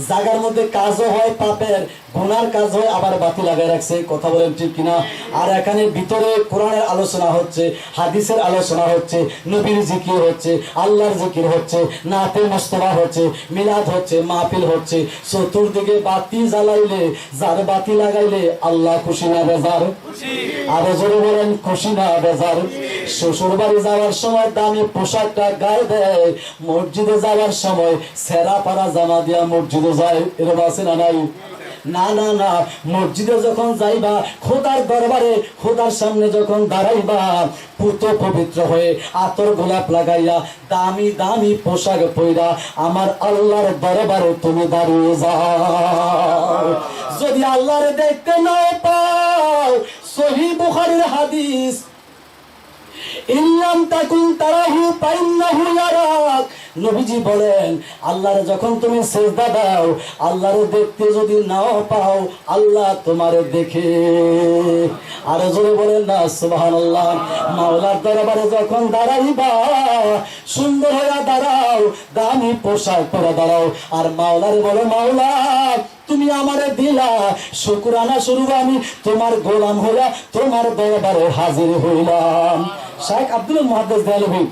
[SPEAKER 1] জায়গার মধ্যে কাজও হয় পাপের, গুনার কাজ হয়, আবার বাতি লাগাই রাখছে, কথা বলেন ঠিক কিনা? আর এখানে ভিতরে কোরআনের আলোচনা হচ্ছে, হাদিসের আলোচনা হচ্ছে, নবীর জিকির হচ্ছে, আল্লাহর জিকির হচ্ছে, নাতে মুস্তাফা হচ্ছে, মিলাদ হচ্ছে, মাহফিল হচ্ছে। চতুর্দিকে বাতি জ্বালাইলে, যার বাতি লাগাইলে আল্লাহ খুশি না বেজার? আরো জোরে বলেন, খুশি না বেজার? শ্বশুর বাড়ি যাওয়ার সময় দামি পোশাকটা গায়ে দেয়, মসজিদে যাওয়ার সময় সেরা পাড়া জামা দিয়া মসজিদে যায়, এরকম আছে না নাই? না না না, মসজিদে যখন যাইবা, খোদার দরবারে, খোদার সামনে যখন দাঁড়াইবা, পুত পবিত্র হয়ে আতর গোলাপ লাগাইয়া দামি দামি পোশাক পইরা আমার আল্লাহর দরবারে তুমি দাঁড়িয়ে যাও। যদি আল্লাহরে দেখতে না পাও, সহিহ বুখারীর হাদিস, ইল্লাম তাকুন তারাহু ফাইন্নাহু ইয়ারাক। নবীজি বলেন আল্লাহরে যখন তুমি সিজদা দাও, আল্লাহরে দেখতে যদি নাও পাও, আল্লাহ তোমারে দেখে। আর জোরে বলেন না সুবহানাল্লাহ। মাওলার দরবারে যখন দাঁড়াইবা, সুন্দর হয়ে দাঁড়াও, দামি পোশাক পরে দাঁড়াও, আর মাওলারে বলো মাওলা তুমি আমারে দিলা, শুকরানা স্বরূপ আমি তোমার গোলাম হইয়া তোমার দরবারে হাজির হইলাম। শাইখ আব্দুল মুহাদ্দিস দেহলভী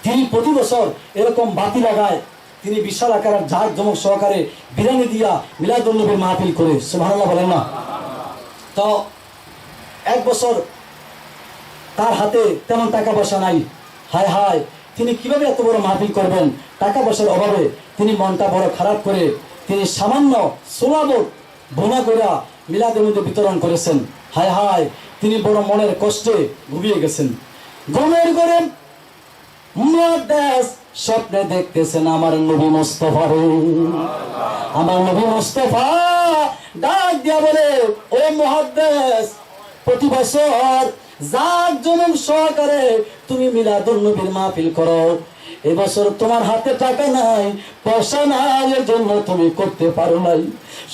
[SPEAKER 1] তিনি প্রতি বছর এরকম বাতি লাগায়, তিনি বিশাল আকারের জাঁকজমক সহকারে বিরিয়ানি দিয়া মিলাদুন নবীর মাহফিল করে। সুবহানাল্লাহ বলেন না? তো এক বছর তার হাতে তেমন টাকা পয়সা নাই। হায় হায়, তিনি কিভাবে এত বড় মাহফিল করবেন? টাকা পয়সার অভাবে তিনি মনটা বড় খারাপ করে তিনি সামান্য সোলাবট বোনা কইরা মিলাদের মধ্যে বিতরণ করেছেন। হায় হায়, তিনি বড় মনের কষ্টে ঘুমিয়ে গেছেন। ঘুমের ঘরে মুহাদ্দিস স্বপ্নে দেখতেছেন আমার নবী মুস্তাফা রে, আমার নবী মুস্তাফা ডাক দিয়া বলে, ও মুহাদ্দিস, প্রতি বছর জাঁকজমক সহকারে তুমি মিলাদুন নবীর মাহফিল করো, এবছর তোমার হাতে টাকা নাই, পয়সা নাই, এর জন্য তুমি করতে পারো নাই।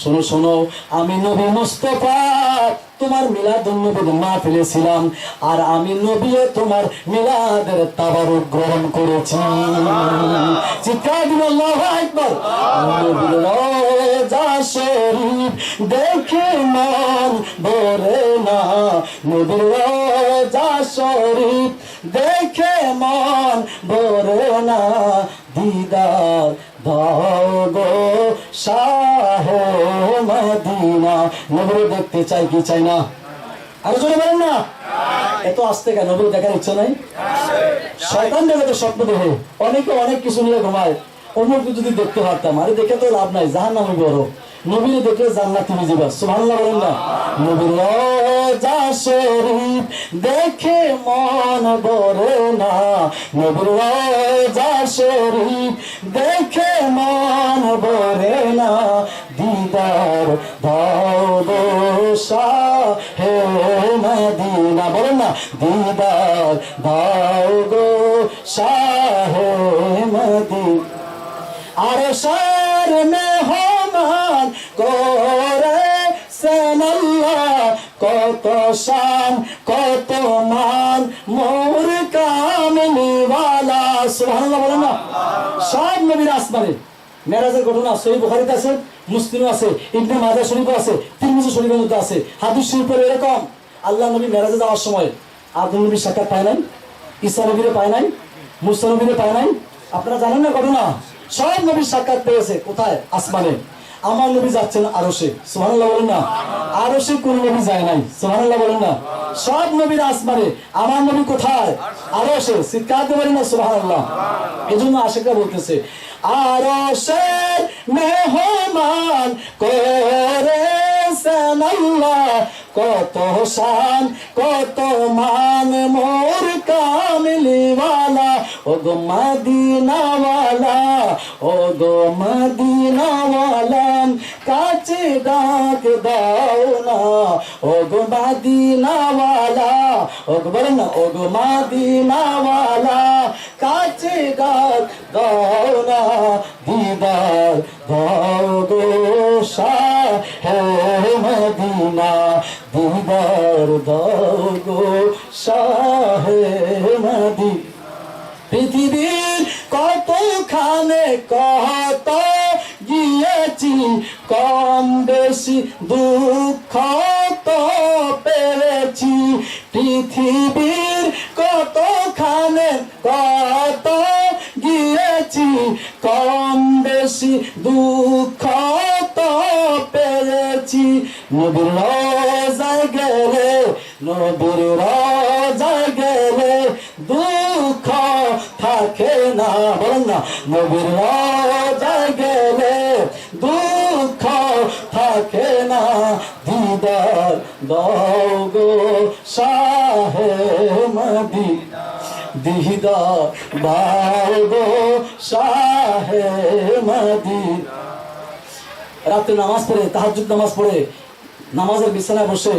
[SPEAKER 1] শোনো শোনো, আমি নবী মুস্তাফা তোমার মিলাদুন নবীর মাহফিলে ছিলাম, আর আমি নবীও তোমার মিলাদের তাবারুক গ্রহণ করেছি। চিৎকার দিন আল্লাহু আকবার। নবীর রওজা শরীফ দেখে মন ভরে না, নবীর রওজা শরীফ দেখে মন ভরে না, দিদার দাও গো শাহে মদিনা। নবী দেখতে চাই কি চাই না? আর জোরে বলেন না। এত আসতে কেন? নবী দেখার ইচ্ছা নাই? শয়তান জগতে স্বপ্ন দেখে অনেকে অনেক কিছু নিয়ে ঘুমায়, অমুক যদি দেখতে পারতাম। আরে দেখে তো লাভ নাই, জাহান্নামে বড়। নবীরে দেখলে জান্নাত তুমি যাবা। সুবহানাল্লাহ বলেন না? নবীর রওজা শরীফ দেখে মন ভরে না, নবীর রওজা শরীফ দেখে মন ভরে না, দিদার দাও গো শাহে মদিনা। বলেন না, দিদার দাও গো শাহে মদিনা আরশের মেহমান করেছেন আল্লাহ কত শান কত মান মোর কামলিওয়ালা সুবহানাল্লাহ বলেন না সব নবীর আসমানে মেরাজের ঘটনা সহিহ বুখারীতে আছে মুসলিমে আছে ইবনে মাজাহ শরীফে আছে তিরমিজি শরীফের মধ্যে আছে হাদিস শরীফে এরকম আল্লাহ নবী মেরাজে যাওয়ার সময় আদম নবীর সাক্ষাৎ পায় নাই ঈসা নবীরে পায় নাই মুসা নবীরে পায় নাই আপনারা জানেন না ঘটনা সব নবীর সাক্ষাৎ পেয়েছে কোথায় আসমানে আমার নবী যাচ্ছেন আরশে সুবহানাল্লাহ বলেন না আরশে কোন নবী যায় নাই সুবহানাল্লাহ বলেন না সব নবীর আসমানে আমার নবী কোথায় আরশে চিৎকার দিয়ে বলেন না সুবহানাল্লাহ এজন্য আশিকরা বলতেছে আরশে মেহমান করেছেন আল্লাহ কত শান কত মান মোর কামলিওয়ালা ও গো মদিনাওয়ালা ও গো মদিনাওয়ালা কাছে ডাক দাও না ও গো মদিনাওয়ালা ও গো বলেন না ও গো মদিনাওয়ালা কাছে ডাক দাও না দিদার দাও গো শাহে মদিনা দিদার দাও গো শাহে মদিনা পৃথিবীর কতখানে কত গিয়েছি কম বেশি দুঃখ তো পেরেছি পৃথিবীর কতখানে কত গিয়েছি কম বেশি দুঃখ তো পেরেছি নবীর রোজায় গেলে নবীর রোজায় গেলে দুঃখ থাকে না বলেন না নবীর রোজায় গেলে দুঃখ থাকে না দিদার দাও গো শাহে মদিনা দিদার দাও গো শাহে মদিনা রাতে নামাজ পড়ে তাহাজ্জুদ নামাজ পড়ে নামাজের বিছানায় বসে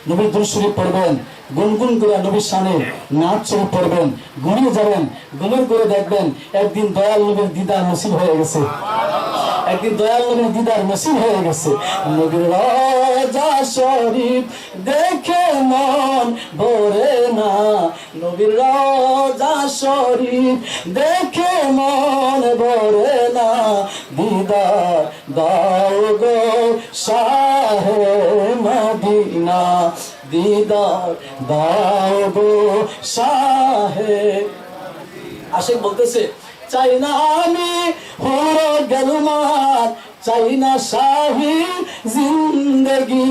[SPEAKER 1] নবীর দুরূদ শরীফ পড়বেন গুনগুন করে নবীর শানে নাচ শরীফ পড়বেন ঘুমিয়ে যাবেন ঘুমের করে দেখবেন একদিন দয়াল নবীর দিদার নসিব হয়ে গেছে একদিন দয়াল নবীর দিদার নসিব হয়ে গেছে নবীর রওজা শরীফ দেখে মন ভরে না নবীর রওজা শরীফ দেখে মন ভরে না দিদার দাও গো শাহে মদিনা দিদার দাও গো শাহে আশিক বলতেছে চাই না আমি হুরো গেলমার চাই না শাহী জিন্দেগি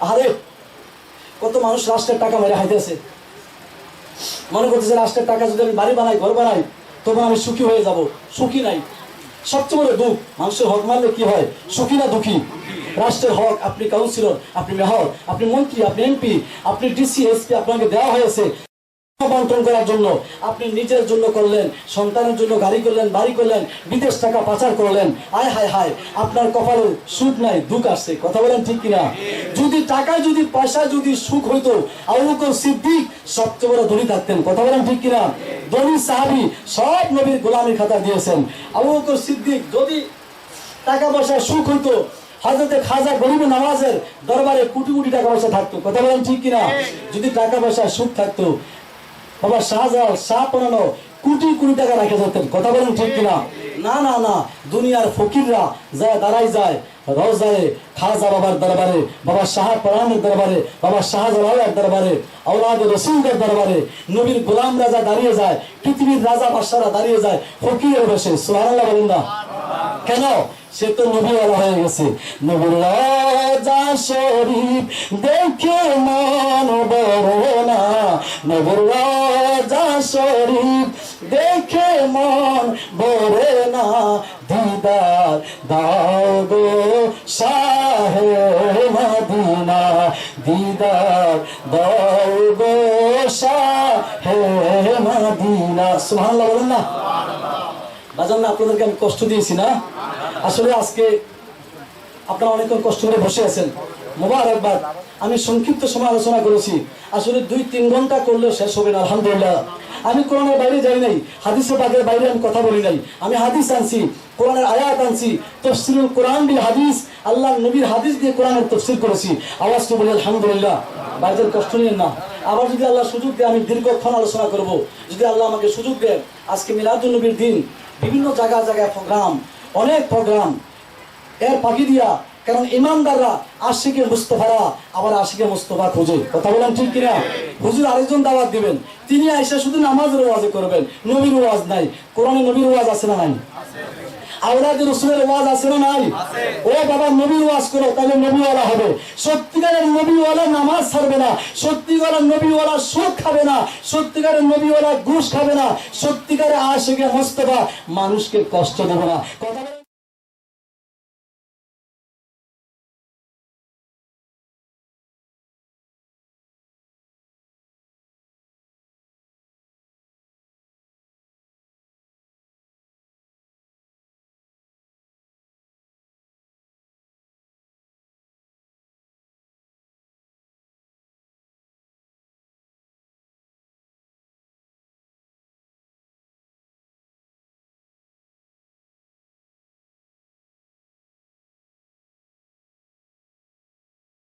[SPEAKER 1] আরে কত মানুষ রাষ্ট্রের টাকা মেরে খাইতেছে মনে করতেছে রাষ্ট্রের টাকা যদি আমি বাড়ি বানাই ঘর বানাই তখন আমি সুখী হয়ে যাব সুখী নাই সবচেয়ে বড় দুঃখ মানুষের হক মারলে কি হয় সুখী না দুঃখী রাষ্ট্রের হক আপনি কাউন্সিলর আপনি মেয়র আপনি মন্ত্রী আপনি এমপি আপনি ডিসি এসপি আপনাকে দেওয়া হয়েছে বন্টন করার জন্য আপনি নিজের জন্য করলেন সন্তানের জন্য গাড়ি করলেন বাড়ি করলেন বিদেশ টাকা পাচার করলেন আয় হায় হায় আপনার কপালে সুখ নাই দুঃখ আসছে কথা বলেন ঠিক কিনা যদি টাকায় যদি পয়সা যদি সুখ হইতো আবু বকর সিদ্দিক সবচেয়ে বড় ধনী থাকতেন কথা বলেন ঠিক কিনা ধনী সাহাবী সব নবীর গোলামির খাতা দিয়েছেন আবু বকর সিদ্দিক যদি টাকা পয়সা সুখ হইতো হযরতে খাজা গরিব নওয়াজের দরবারে কোটি কোটি টাকা পয়সা থাকতো কথা বলেন ঠিক কিনা যদি টাকা পয়সা সুখ থাকতো বাবা শাহজালাল শাহপনানো কোটি কোটি টাকা রেখে যেতেন কথা বলেন ঠিক কিনা না না না দুনিয়ার ফকিররা যায় দাঁড়াই যায় রওজায়ে খাজা বাবার দরবারে বাবা শাহপনানের দরবারে বাবা শাহজালালের দরবারে আওলাদ রাসূলদের দরবারে নবীর গোলাম রাজা দাঁড়িয়ে যায় পৃথিবীর রাজা বাদশারা দাঁড়িয়ে যায় ফকিরের বসে সুবহানাল্লাহ বলেন না কেন সে তো নবীওয়ালা হয়ে গেছে নবীর রওজা শরীফ দেখে মন ভরে না নবীর রওজা শরীফ দেখে মন ভরে না দিদার দাও গো শাহে মদিনা দিদার দাও গো শাহে মদিনা সুবহানাল্লাহ বলেন না বাজান না আপনাদেরকে আমি কষ্ট দিয়েছি না আসলে আজকে আপনারা অনেকক্ষণ কষ্ট করে বসে আছেন, মোবারকবাদ। আমি সংক্ষিপ্ত সময় আলোচনা করেছি, আসলে 2-3 ঘন্টা করলেও শেষ হবে না। আলহামদুলিল্লাহ, আমি কোরআনের বাইরে যাই নাই, হাদিসের পাকের বাইরে আমি কথা বলি নাই। আমি হাদিস আনছি, কোরআনের আয়াত আনছি, তাফসীরুল কোরআন বিল হাদিস, আল্লাহর নবীর হাদিস দিয়ে কোরআনের তাফসীর করেছি। আওয়াজ তো বলি আলহামদুলিল্লাহ। বাইরের কষ্ট নিয়েন না। আবার যদি আল্লাহ সুযোগ দেয় আমি দীর্ঘক্ষণ আলোচনা করব, যদি আল্লাহ আমাকে সুযোগ দেয়। আজকে মিলাদুন নবীর দিন, বিভিন্ন জায়গায় জায়গায় প্রোগ্রাম, অনেক প্রোগ্রাম, এর পাখি দিয়া, কারণ ইমানদাররা আশিকে মুস্তফারা আবার আশিকে মুস্তফা খোঁজে। কথা বলেন ঠিক কিনা? হুজুর আরেকজন দাওয়াত দিবেন, তিনি আইসা শুধু নামাজের ওয়াজ করবেন, নবীর ওয়াজ নাই। কোরআনে নবীর ওয়াজ আছে না নাই? আওলাদ রাসূলের ওয়াজ আছে না নাই? ও বাবা, নবীর ওয়াজ করো, তাহলে নবীওয়ালা হবে। সত্যিকারের নবীওয়ালা নামাজ ছাড়বে না, সত্যিকারের নবীওয়ালা সুদ খাবে না, সত্যিকারের নবীওয়ালা ঘুষ খাবে না, সত্যিকারের আশিকে মুস্তফা মানুষকে কষ্ট দেবে না। কথা